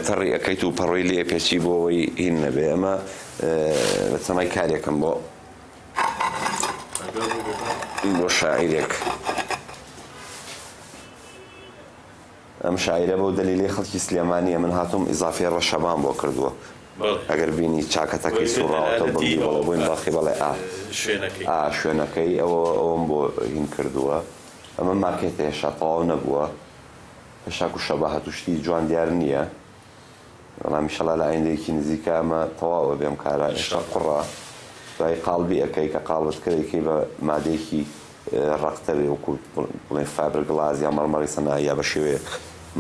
تەڕی ئەەکەیت و پەڕۆی لێ پێچی بۆ ئەوەی هین نەبێ. ئەمە بە تەمای کارێکم بۆ شاعیرێک ئەم شاعیرە بۆ دەلیلی خەڵکی سلێمانیە من هاتووم ئیزافی ڕەشەبان بۆ کردووە ئەگەر بینی چاکەتەکەی سوڕاوەتەوە بڵێ بۆین باخی بەڵێ شوێنەکەی ئەوەم بۆ هین کردووە. ئەمە ماکێتە هێشتا تەواو نەبووە هێشتا و شەباهەت و شتی جوان دیار نییە بەڵام ئینشەڵڵا لە ئایندەیەکی نزیکە ئەمە تەواوە بێم کارە هێشتا قوڕە دوای قاڵبی ئەەکەی کە قاڵبت کردێکی بە مادەیەکی ڕەقتەوێ وەکو بڵێن فابرگڵاز یا مەڕمەڕی سەنایی یا بە شێوەیە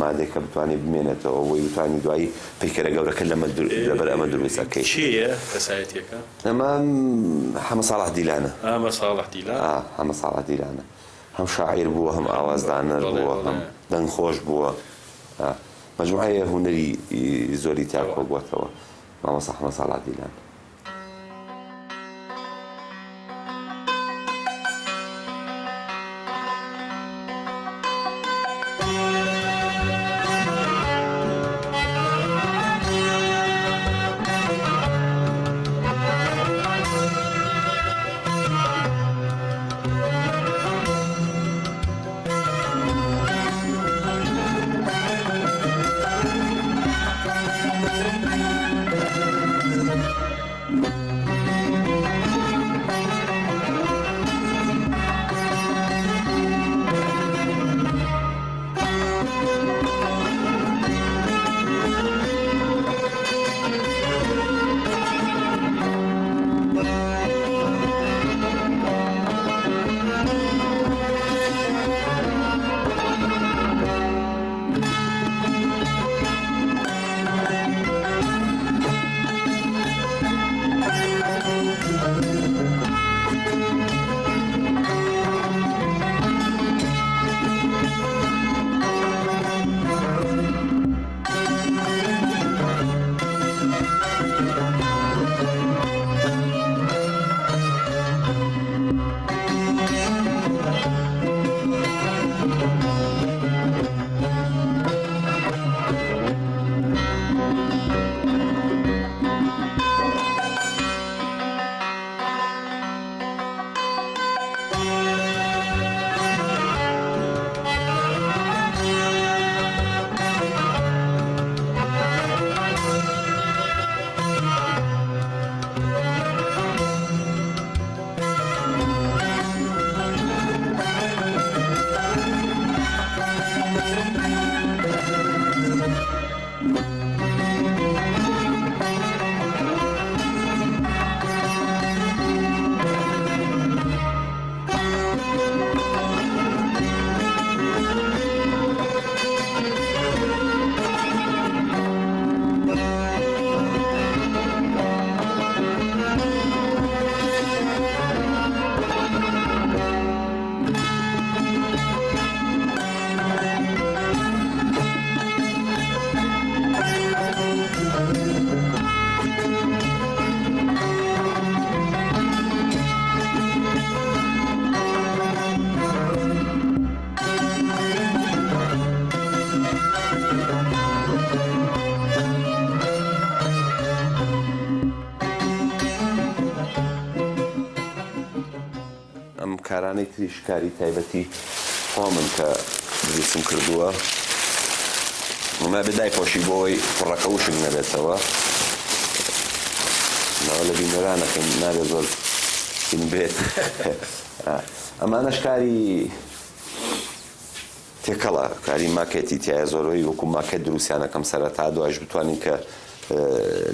مادێک کە بتوانێت بمێنێتەوە وەی بتوانی دوایی پەیکەرە گەورەکە لەبەر ئەمە دروستەکەی. چییە کەسایەتیەکە؟ ئەمە حەمە ساڵح دیلانە. حەمە ساڵح دیلانە هەم شاعیر بووە هەم ئاوازدانەر بووە هەم دەنگخۆش بووە مەجموعەیە هونەری زۆری تیا کۆبووەتەوە مامۆستا حەمە ساڵح دیلان. کارانەی تریش کاری تایبەتی خۆمن کە دروستم کردووە ئەمە بەدای خۆشی بۆی پڕەکە وشک نەبێتەوە ناوە لە بینەرانەکەم نابێت زۆر بێت ئەمانەش کاری تێکەڵە کاری ماکێتی تایە زۆرەوەی وەکو ماکێت دروستیانەکەم سەرەتا دوایش بتوانین کە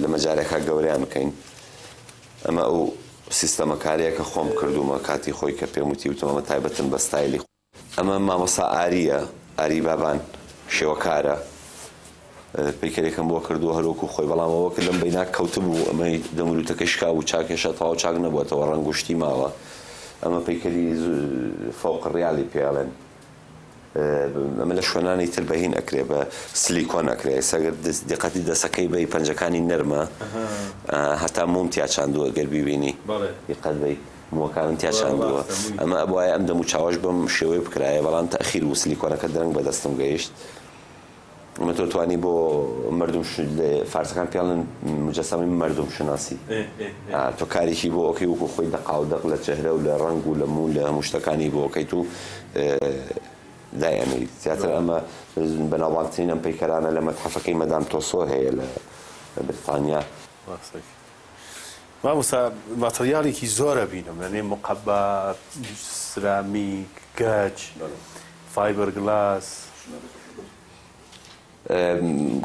لە مەجارێکە گەورەیان بکەین ئەمە ئەو سیستەمە کاریەکە خۆم کردومە کاتی خۆی کە پێم وتی وتم ئەمە تایبەتن بە ستایلی ئەمە مامۆستا ئاریە ئاری بابان شێوەکارە پیکەرێکم بۆ کردووە هەروەکو خۆی بەڵامەوە کە لەم بەینا کەوتبوو ئەمەی دەمروتەکە شکا و چاکێشە تەواو چاک نەبووەتەوە ڕەنگوشتی ماوە ئەمە پیکەری فەوق ڕیالی پێڵێن ئەمە لە شوێنانی تر بەهین ئەکرێ بە سلیکۆن ئەکرێ سەگەر دقەتی دەسەکەی بەی پەنجەکانی نەرمە هەتا موم تیا چاندووە گەر بیبینی دقەت بەی مووەکانم تیا چاندووە ئەمە ئەبوایە ئەم دەم و چاوەش بەم شێوەی بکرایە بەڵام تەخیر و سلیکۆنەکە درەنگ بەدەستم گەیشت ئەمە تۆ توانی بۆ مردم فارسەکان پێڵن مجەسەمەی مردم شناسی تۆ کارێکی بۆ ئۆکەی وەکو خۆی دەقا و دەق لە چەهرە و لە ڕەنگ و لە مو لە هەموو شتەکانی بۆ ئۆکەیت و دایانەی زیاتر ئەمە بەناوبانگترین ئەم پەیکەرانە لە مەتحەفەکەی مەدام تۆسۆ هەیە لە بریتانیا مامۆستا ماتریالێکی زۆرە بینم لەنێ مقەبا سرامیک گەچ فایبەر گلاس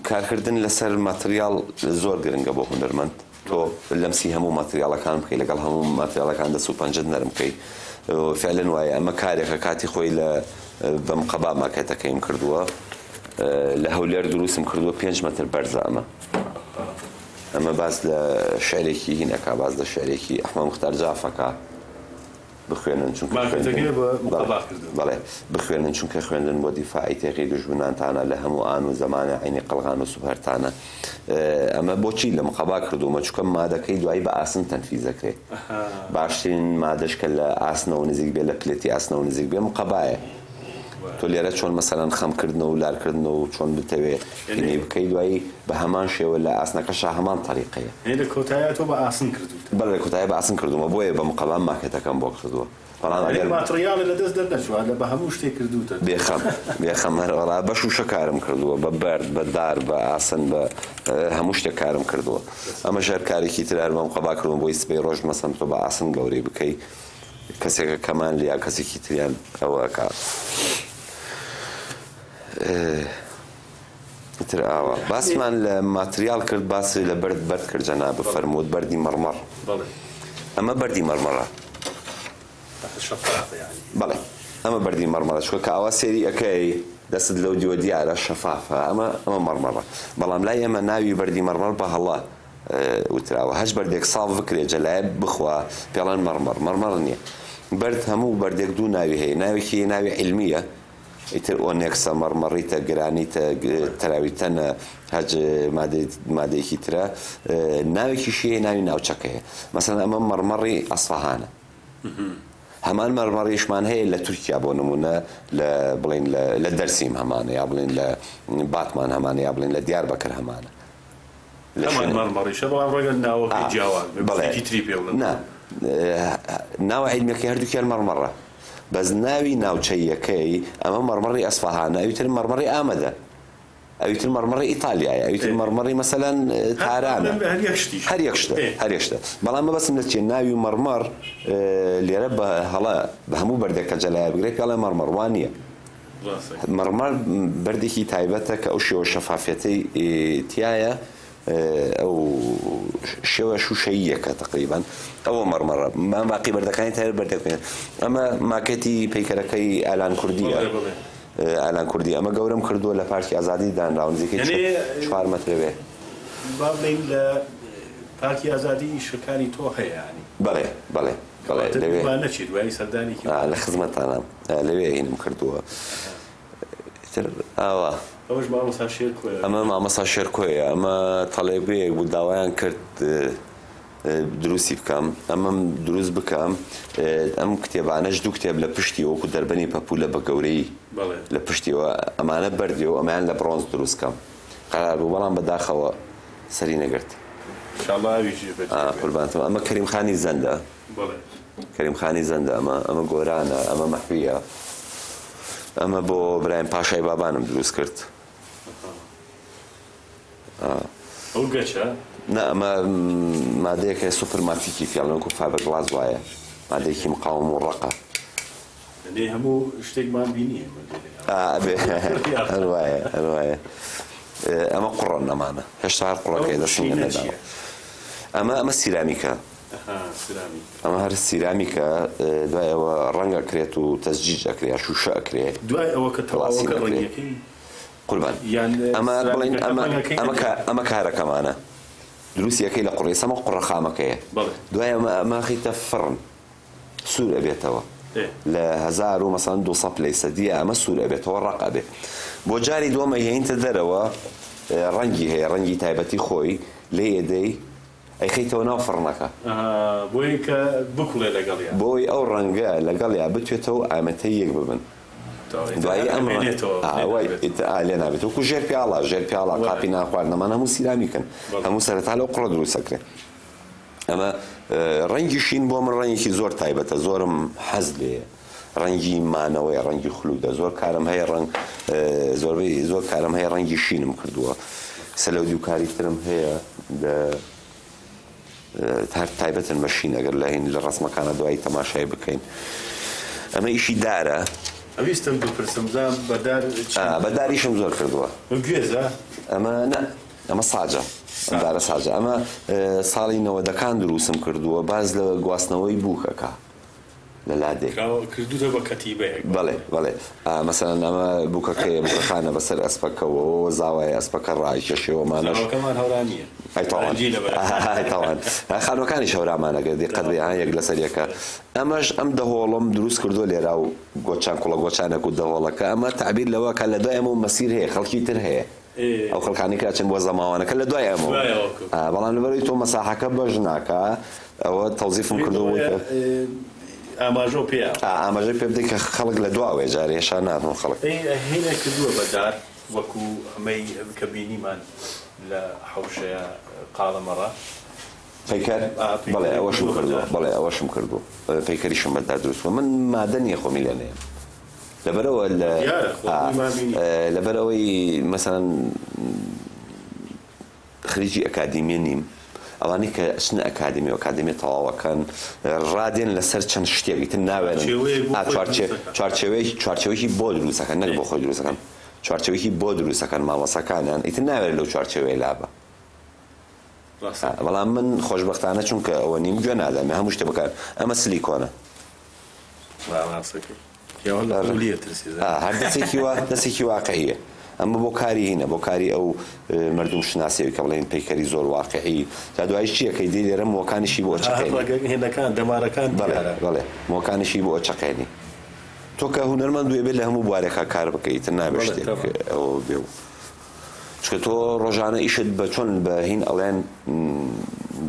کارکردن لەسەر ماتریال زۆر گرنگە بۆ هونەرمەند تۆ لەمسی هەموو ماتریالەکان بکەی لەگەڵ هەموو ماتریالەکان دەست و پەنجەت نەرم بکەی فعلەن وایە ئەمە کارێکە کاتی خۆی لە بەم قەبا ماکێتەکەیم کردووە لە هەولێر دروستم کردووە 5 مەتر بەرزە ئەمە باز لە شعرێکی هینەکە باز لە شعرێکی ئەحمەد موختار جافەکە بخوێنن چونکە بەڵێ بخوێنن چونکە خوێندن بۆ دیفاعی تێغی دژمنانتانە لە هەموو ئان و زەمانە عینی قەڵغان و سوبهەرتانە ئەمە بۆچی لە مقەبا کردومە چونکە مادەکەی دوایی بە ئاسن تەنفیزەکرێت باشترین مادەش کە لە ئاسنەوە نزیک بێ لە پلێتی ئاسنەوە نزیک بێ مقەبایە تۆ لێرە چۆن مەسەلەن خەمکردنەوە و لارکردنەوە و چۆن بتەوێ پینەی بکەی دوایی بە هەمان شێوە لە ئاسنەکەشە هەمان تەریقەیە لە کۆتایە تۆ بە ئاسن کردووە بەڵێ لە کۆتایە بە ئاسن کردومە بۆیە بە مقەبا ماکێتەکەم بۆ کردووە ماتریالە لە دەست دەرنەچوە لە بە هەموو شتێک کردوتە بێخەم هەرەوەڵا بە شوشە کارم کردووە بە بەرد بە دار بە ئاسن بە هەموو شتێک کارم کردووە ئەمە ژەر کارێکی ترار بە مقەبا کردوم بۆی سبەی ڕۆژ مەسەم تۆ بە ئاسن گەورەی بکەی کەسێکە کەمان لیا کەسێکی تریان ئەوە کار تر ئاوە باسمان لە ماتریال کرد باسی لە بەرد کرد جەناب بفەرمووت بەردی مەڕمەڕ ئەمە بەردی مەڕمەڕە بەڵێ ئەمە بەردی مەڕمەڕە چووکە کە ئاوا سێری ئەەکەی دەست لەو دیوە دیارە شەفافە ئەمە مەڕمەڕە بەڵام لای ئێمە ناوی بەردی مەڕمەڕ بە هەڵا وتراوە هەش بەردێک ساڵ بکرێ جەلایە بخوا پێڵەن مەڕمەڕ نییە بەرد هەموو بەردێک دوو ناوی هەیە ناوێکی ناوی عیلمیە ئیتر ئۆنێکسە مەڕمەڕیتە گرانیتە تەراویتەنە هەج مادەیەکی ترە ناوێکیشیە ناوی ناوچەکەیە مەسەڵەن ئەمە مەڕمەڕی ئەسفەهانە هەمان مەڕمەڕیشمان هەیە لە تورکیا بۆ نمونە لە بڵین لە دەرسیم هەمانە یا بڵین لە باتمان هەمانە یا بڵین لە دیاربەکر هەمانە ناوە عیلمیەکەی هەردووکیان مەڕمەڕە بەس ناوی ناوچەیەکەی ئەمە مەڕمەڕی ئەسفەهانە ئەویتر مەڕمەڕی ئامەدە ئەویتر مەڕمەڕی ئیتالیایە ئەویتر مەڕمەڕی مەسەلەن تارانە هەر یەک شتە بەڵام مەبەستم لە چیە ناوی مەڕمەڕ لێرە بە هەڵە بە هەموو بەردێکە جەلایە بگرێت پێڵێ مەڕمەڕ وان نییە مەڕمەڕ بەردێکی تایبەتە کە ئەو شێوە شەفافەتەی تایە ئەو شێوە شوشەییەکە تقریبان ئەوە مەڕمەڕە باقی بەردەکانی تایە بەردەکەین ئەمە ماکێتی پەیکەرەکەی ئالان کوردیە ئالان کوردی ئەمە گەورم کردووە لە پارکی ئازادی دانراون نزیکەی 4 مەتر بێ با بڵین لە پارکی ئازادی شەکانی تۆ هەیەانی بەڵێ لەوێ نەچیت دوای سەردانێکی لە خزمەتانە لەوێ هینم کردووە ئاوا ئەمە مامەسا شێرکۆیە ئەمە تەڵێبەیەک بوو داوایان کرد دروستی بکەم ئەمەم دروست بکەم ئەم کتێبانەش دوو کتێب لە پشتی وەکو دەربەنی پەپولە بە گەورەی لە پشتیەوە ئەمانە بەردیەوە ئەمایان لە برۆنز دروستکەم قەرار بوو بەڵام بەداخەوە سەری نەگرت قوربانتەوە ئەمە کەریمخانی زەندە کەریمخانی زەندە ئەمە گۆرانە ئەمە مەحویە ئەمە بۆ برایم پاشای بابانم دروست کرد ئەو گەچە نه ئەمە مادەیەکە سوپەرمارکێتی فیاڵنەوەکو فابر گڵاز وایە مادەیەکی مقاوم و ڕەقە لێ هەموو شتێکمان بینی هەروایە ئەمە قوڕن ئەمانە هێشتا هەر قوڕەکەی دەستی نەداوە ئەمە سیرامیکە ئەمە هەر سیرامیکە دوایەوە ڕەنگە کرێت و تەسجیج ئەکرێ شوشە ئەکرێ دوای ئەوە کە تەواوەکە ڕەنگەکەی قوربان ئەمە بڵین ئەمە کارەکەمانە دروستیەکەی لە قوڕی سەمە قوڕە خامەکەیە دوای ئەمە خیتە فڕن سوور ئەبێتەوە لە 1200 پلەی سەدیە ئەمە سوور ئەبێتەوە ڕق ئەبێت بۆ جاری دووەمە هێنتە دەرەوە ڕەنگی هەیە ڕەنگی تایبەتی خۆی لێ ئێدەی ئەیخەیتەوە ناو فڕنەکە بۆی کە بکوڵێ لەگەڵیا بۆی ئەو ڕەنگە لەگەڵیا بتوێتەوە ئامەتەی یەک ببن دوایی ئەمە لێ نابێت وەکو ژێر پیاڵە قاپی ناخواردنەمان هەموو سیرامیکن هەموو سەرەتا لەو قوڕە دروستەکرێت ئەمە ڕەنگی شین بۆ من ڕەنگێکی زۆر تایبەتە زۆرم حەز لێیە ڕەنگی مانەوەی ڕەنگی خولودە زۆر کارم هەیە زۆر کارم هەیە ڕەنگی شینم کردووە سەلەو دووکاری ترم هەیە هەر تایبەتن بە شین ئەگەر لە هین لە ڕسمەکانە دوایی تەماشای بکەین ئەمە ئیشی دارە ئەویستم بپرسم بەداریشم زۆر کردووە گوێزە ئەمە ساجە دارە ساجە ئەمە ساڵی 90ەکان دروستم کردووە باز لە گواستنەوەی بووکەکە لە لادێک کردوتە بە کەتیبەیەک بەڵێ مەسەلەن ئەمە بووکەکەیە بووکەخانە بەسەر ئەسپەکەەوە زاوای ئەسپەکە ڕایکەشێوەمانە هەورانیە خانوەکانی شەورامانەگە دیقەت یەک لەسەرەکە ئەمەش ئەم دەهۆڵم دروست کردو لێرا و گۆچان کوڵە گۆچانێک و دەهۆڵەکە ئەمە تعبیر لەوە کە لە دوای ئەمە مەسیر هەیە خەڵکی تر هەیە ئەو خەڵکانی کاچن بۆ زەماوانەکە لە دوای ئەمە بەڵام لەبەرەوەی تۆ مەساحەکە بەش ناکە ئەوە تەوزیفم کردووە ئاماژۆ پێ ئاماژەی پێ بدەیت کە خەڵک لە دواوێ جارێ هێشان ناتون خەڵک هێنە کردووە بەدار وەکو ئەمەی کە بینیمان لە حەوشەیە قاڵەمەڕە پەیکەر بەڵێ ئەوەشم کردووە پەیکەریشم بەدار دروستوە من مادە نییە خۆمی لێنەیە لەبەرەوەی مەسەڵەن خریجی ئەکادیمی نیم ئەوانەی کە چنە ئەکادیمی و ئەکادیمی تەواوەکەن ڕادێن لەسەر چەند شتێکی تر ناوێنن چوارچێوەیەکی بۆ دروستەکەن نەک بۆ خۆی دروستەکەن چوارچێوەیەکی بۆ دروستەکەن مامۆسەکانیان ئیتر ناوێت لەو چوارچێوەیە لابە بەڵام من خۆشبەختانە چونکە ئەوە نیم گوێ نادەمێ هەموو شتێ بکار ئەمە سلیکۆنە هەر دەستێکی واقعیە ئەمە بۆ کاری هینە بۆ کاری ئەو مردم شناسیەوەی کە بڵێن پەیکەری زۆر واقعی تا دوای چیەکەی دی لێرە مۆکانیشی بۆ هێنەکان دەمارەکان بەڵێ مۆکانیشی بۆ چەقێنی تۆ کە هونەرمەند دوێ بێت لە هەموو بوارێکا کار بکەیت نابێت شتێک ئەوە بێ و چکە تۆ ڕۆژانە ئیشت بە چۆن بە هین ئەڵێن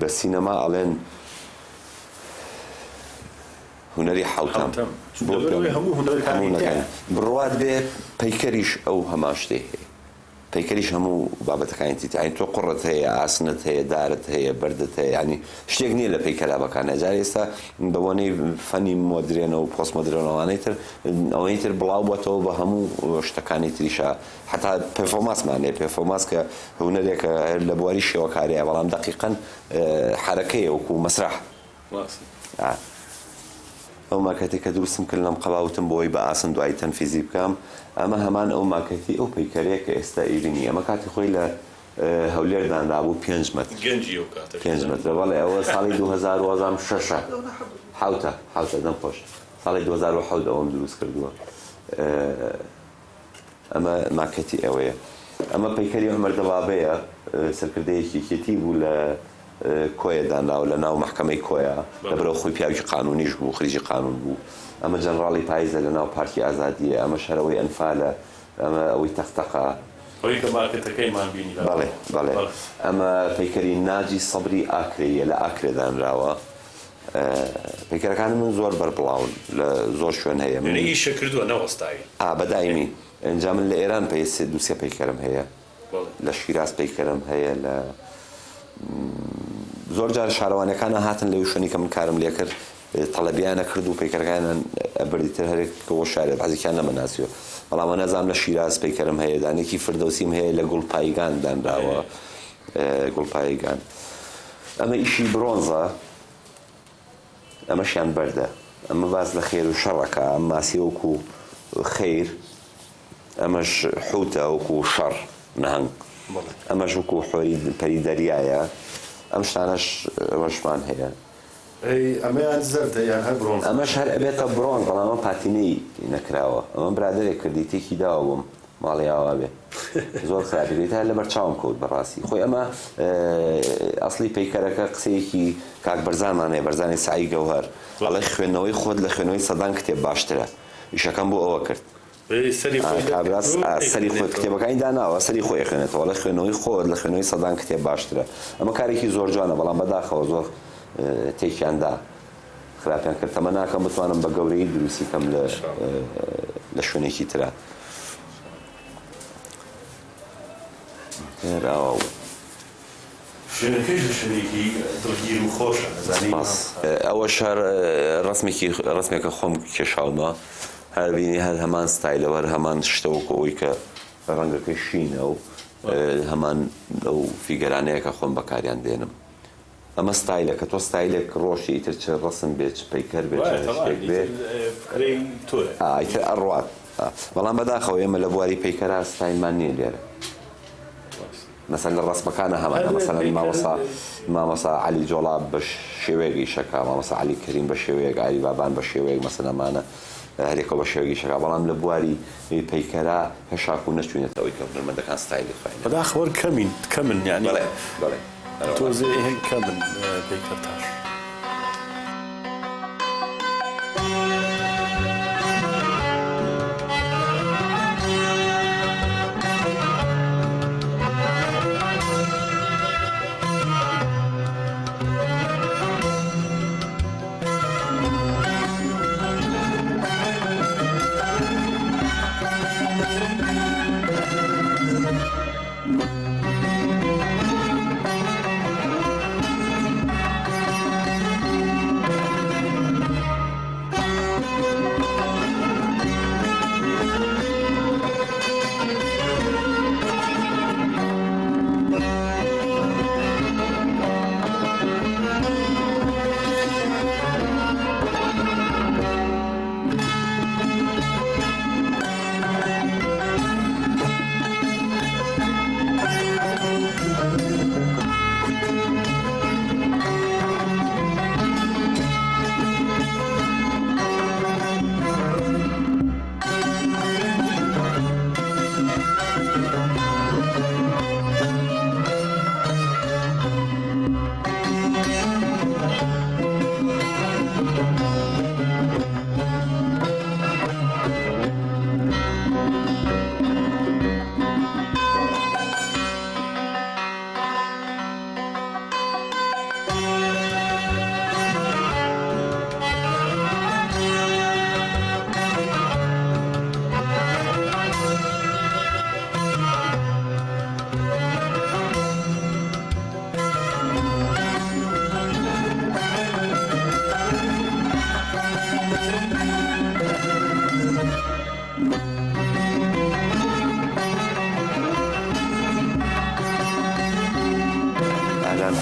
بە سینەما ئەڵێن هونەری حوتەم بڕوات بێ پەیکەریش ئەو هەمان شتێ هەیە پەیکەریش هەموو بابەتەکانی تیانی تۆ قوڕت هەیە ئاسنت هەیە دارت هەیە بەردت هەیە ینی شتێک نییە لە پەیکەرا بەکانە جار ئێستا بەوانەی فەنی مۆدرێنە و پۆست مۆدرێنەوانەی تر ئەوەی تر بڵاو بۆتەوە بە هەموو شتەکانی تریشە حتا پێرفۆرمانسمان لێ پێرفۆرمانس کە هونەرێکە لە بواری شێوەکاریە بەڵام دەقیقەن حرەکەیە وەکو مەسرح ئەو ماکەتێک کە دروستم کرد لەم قەباوتم بۆی بە ئاسن دوای تەنفیزی بکەم ئەمە هەمان ئەو ماکەتی ئەو پەیکەرەیە کە ئێستا ئیبینی ئەمە کاتی خۆی لە هەولێرداندا بوو 5 مەتر 5 مەتر بەڵێ ئەوە ساڵی 2006 حوتە دەم خۆش ساڵی 2007 ئەوم دروست کردووە ئەمە ماکەتی ئەوەیە ئەمە پەیکەری عومەر دەبابەیە سەرکردەیەکی کێتی بوو لە کۆیەداناو لە ناو محکەمەی کۆیە لەبەرەوە خۆی پیاوی قانونیش بوو خریجی قانون بوو ئەمە جەنراڵی پاییزە لە ناو پارکی ئازادیە ئەمە شەرەوەی ئەنفالە ئەمە ئەوەی تەختەقە بەڵێ ئەمە پەیکەری ناجی سەبری ئاکرەیە لە ئاکرێدانراوە پەیکەرەکانی من زۆر بەربڵاون لە زۆر شوێن هەیە ئیشە کردووە نەوەستایی بەدایمی ئەنجام من لە ئێران دووسێ پەیکەرم هەیە لە شیراز پەیکەرم هەیە لە زۆر جار شارەوانەکانە هاتن لەو شوێنی کە من کارم لێ کرد تەڵەبیانە کرد و پەیکەرەکانیان بەردیتر هەرێکەوە شارێت حەزیکیان نەمەناسیوە بەڵام نەزانم لە شیراز پەیکەرم هەیە دانێکی فردەوسیم هەیە لە گوڵپایگان دانراوە گوڵپایگان ئەمە ئیشی برۆنزە ئەمەشیان بەردە ئەمە باز لە خێر و شەڕەکە ئەم ماسی وەکو خەیر ئەمەش حوتە وەکو شەڕ نەهەنگ ئەمەش وەکو حۆری پەری دەریایە ئەم شتانەش ئەوەشمان هەیە ئەمەیان زەردە یان هەر برۆنز ئەمەش هەر ئەبێتە برۆن بەڵام ئەمە پاتینەی نەکراوە ئەمە برادێک کردی تێکی داوە بووم ماڵی ئاوا بێ زۆر خراپێت هەر لە بەرچاوم کەوت بەڕاستی خۆی ئەمە ئەسڵی پەیکەرەکە قسەیەکی کاک بەرزانمان هەیە بەرزانی سعی گەوهەر ئەڵێ خوێندنەوەی خۆت لە خوێنەوەی سەدان کتێب باشترە ئیشەکەم بۆ ئەوە کرد سەری خۆی کتێبەکانی داناوە سەری خۆی خوێنێتەوە لە خوێنەوەی خۆت لە خوێنەوەی سەدان کتێب باشترە ئەمە کارێکی زۆر جوانە بەڵام بەداخەوە زۆر تێکیاندا خراپیان کرد ئەمە ناکەم بتوانم بە گەورەی دروستی کەم لە شوێنێکی ترە شوێنەکەیش شوێنێکی دڵگیر و خۆشە ئەوە شار ڕسمێکە خۆم کێشاومە هەر بینی هەر هەمان ستایلەوە هەر هەمان شتەوەکە ئەوی کە ڕەنگەکەی شینە و هەمان ئەو فیگەرانەیەکە خۆم بەکاریان دێنم ئەمە ستایلە کە تۆ ستایلێک ڕۆژی ئیتر چ ڕسم بێت پەیکەر بێت ئیتر ئەڕوات بەڵام بەداخەوە ئێمە لە بواری پەیکەرا ستایلمان نییە لێرە مثلا لە ڕسمەکانە هەمانە مثلا مامۆستا عەلی جۆڵاب بە شێوەیەکی شەکا مامۆستا عەلی کەریم بە شێوەیەک عەلی بابان بە شێوەیەک مەسەلەمانە هەرێکەوە بە شێوەیەکی شەکا بەڵام لە بواری پەیکەرا هەشاک و نەچوونێتەوەی کە هونەرمەندەکان ستایلی خوێنن بەداخەوە کەمن یعنی تۆزێ کەمن پەیکەرتاش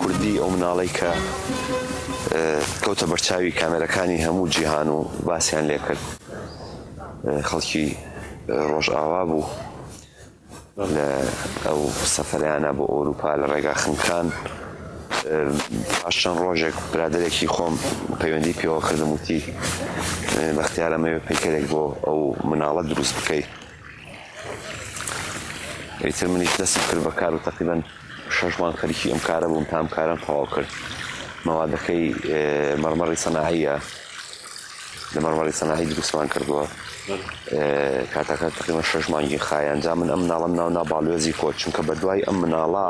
کوردی ئەو مناڵەی کە کەوتە بەرچاوی کامێرەکانی هەموو جیهان و باسییان لێ کرد خەڵکی ڕۆژئاوا بوو لە ئەو سەفەریانە بۆ ئەوروپا لە ڕێگا خنکان پاش چەند ڕۆژێک برادەرێکی خۆم پەیوەندی پێوە کردم وتی بەختیار ئەمەوێ پەیکەرێک بۆ ئەو مناڵە دروست بکەیت ئیتر منیش دەستم کرد بە کار و تەقریبەن 6 مانگ خەریکی ئەم کارە بووم تا ئەم کارم تەواو کرد مەوادەکەی مەرمەڕی سەناعیە لە مەرمەڕی سەناعی دروستمان کردووە کاتەکە تقریبا 6 مانگی خایەن جا من ئەم مناڵەم ناونا باڵوێزی کۆت چونکە بەدوای ئەم مناڵە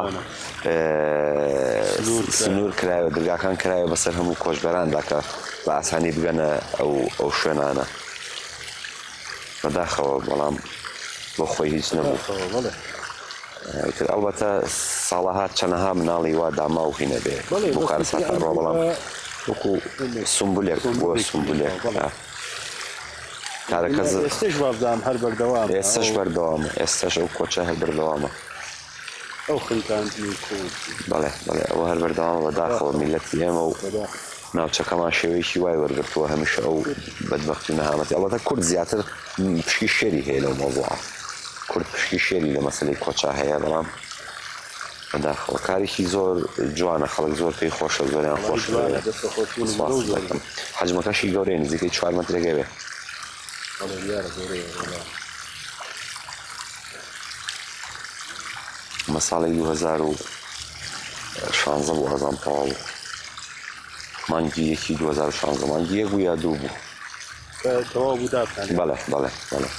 سنوور کرایەوە دەرگاکان کرایەوە بەسەر هەموو کۆچبەراندا کە بە ئاسانی بگەنە ئەو شوێنانە بەداخەوە بەڵام بۆ خۆی هیچ نەبوو ئەلبەتە ساڵەهات چەندەها مناڵی وا داما و هینە بێ بۆ کارە ساتەڕۆ بەڵام وەکو سمبولێک بۆ سمبولێک کارەکە ئێستش وابدان هەر بەردەوام ئێستش بەردەوامە ئێستش ئەو کۆچە هەر بەردەوامە ئەو خنکاندنی بەڵێ بەڵێ ئەوە هەر بەردەوامە بەداخەوە میلەتی ئێمە و ناوچەکەمان شێوەیەکی وای وەرگرتووە هەمیشە ئەو بەدبەختی نەهامەتی ئەڵەتە کورد زیاتر پشکی شێری هەیە لەو مۆزوعە کورد پشکی شێری لە مەسەلەی کۆچا هەیە بەڵام بەداخەوە کارێکی زۆر جوانە خەڵک زۆر پێی خۆشە زۆریان خۆش حەجمەکەشی گەورەیە نزیکەی 4 مەترێکە بێ مە ساڵی 2016 بوو ئەزام تەواو بوو مانگی یەکی 2016 مانگی یەک بوو یا دوو بوو تەواو بوو داکان بەڵێ بەڵێ بەڵێ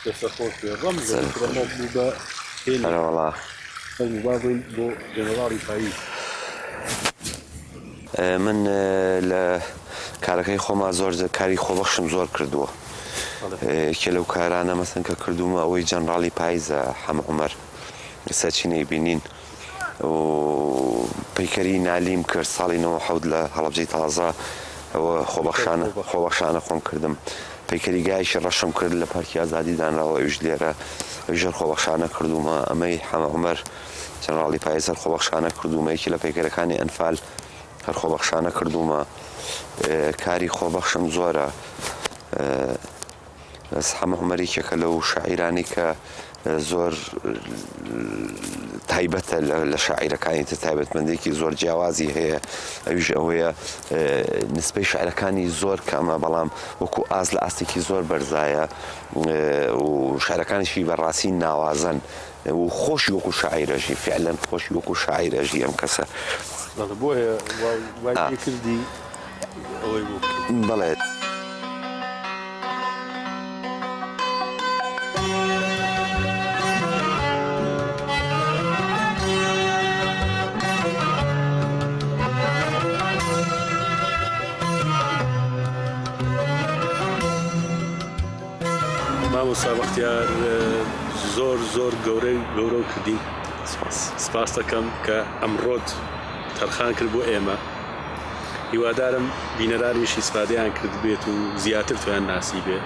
دەستە خۆش بێ ڕەمزە بوو بە هەرەوەڵا بابووین بۆ جەنەراڵی پاییز من لە کارەکەی خۆما زۆر کاری خۆبەخشم زۆر کردووە کە لەو کارانە مەسەن کە کردومە ئەوەی جەنەراڵی پاییزە حەمە عومەر سەرچینەی بینین و پەیکەری نالیم کرد ساڵی 97 لە هەڵەبجەی تازە ئەوە خۆبەخشانە خۆم کردم پەیکەری گایشی ڕەشم کرد لە پارکی ئازادی دانراوە ئەوش لێرە ژێر خۆبەخشانە کردومە ئەمەی حەمە عومەر جەنەراڵی پاییز هەر خۆبەخشانە کردومە یەکی لە پەیکەرەکانی ئەنفال هەر خۆبەخشانە کردومە کاری خۆبەخشم زۆرە بەس حەمە عومەرێکێکە لەو شاعیرانی کە زۆر تایبەتە لە شاعیرەکانی تایبەتمەندێکی زۆر جیاوازی هەیە ئەویش ئەوەیە نسبەی شاعیرەکانی زۆر کەمە بەڵام وەکو ئاز لە ئاستێکی زۆر بەرزایە و شاعیرەکانیشی بەڕاستی ناوازن و خۆشی وەکو شاعیرەژی فعلەن خۆشی وەکو شاعیرەژی ئەم کەسە بۆ وای کردی ئەوەی بوو بەڵێ مامۆستا بەختیار زۆر گەورە و کردی سپاس دەکەم کە ئەمڕۆت تەرخان کرد بۆ ئێمە هیوادارم بینەراریشی سپادەیان کرد بێت و زیاتر تویان ناسی بێ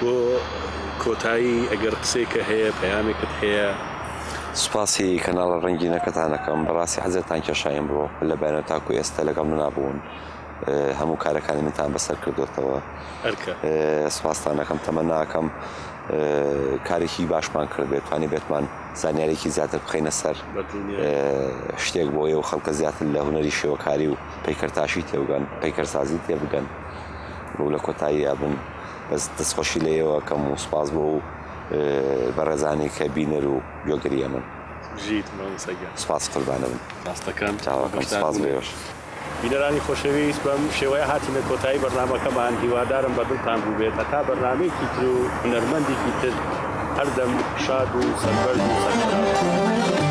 بۆ کۆتایی ئەگەر قسێکە هەیە پەیامێکت هەیە سوپاسی کەناڵە ڕەنگینەکەتانەکەم بەڕاستی حەزێتان کێشایم بڕۆ لە بەیانە تاکو ئێستا لەگەڵ منابوون هەموو کارەکانی منتان بەسەر کردوتەوە سوپاسانەکەم تەمەناکەم کارێکی باشمان کرد بێت توانی بێتمان زانیارێکی زیاتر بخەینە سەر شتێک بۆ ئێوە خەڵکە زیاتر لە هونەری شێوەکاری و پەیکەرتاشی تێبگەن پەیکەرسازی تێبگەن بۆ لە کۆتایی یابن بەس دەستخۆشی لێەوە کەم و سپاس بۆ و بەڕێزانی کە بینەر و گوێگریە من سپاس قوربانە من ڕاستەکەم سپاس بێش بینەرانی خۆشەویست بەم شێوەیە هاتینە کۆتایی بەرنامەکەمان هیوادارم بەدڵتان بوو بێت تا بەرنامەیەکی تر و هونەرمەندێکی تر هەردەم شاد و سەربەرز و سەرکەوتوو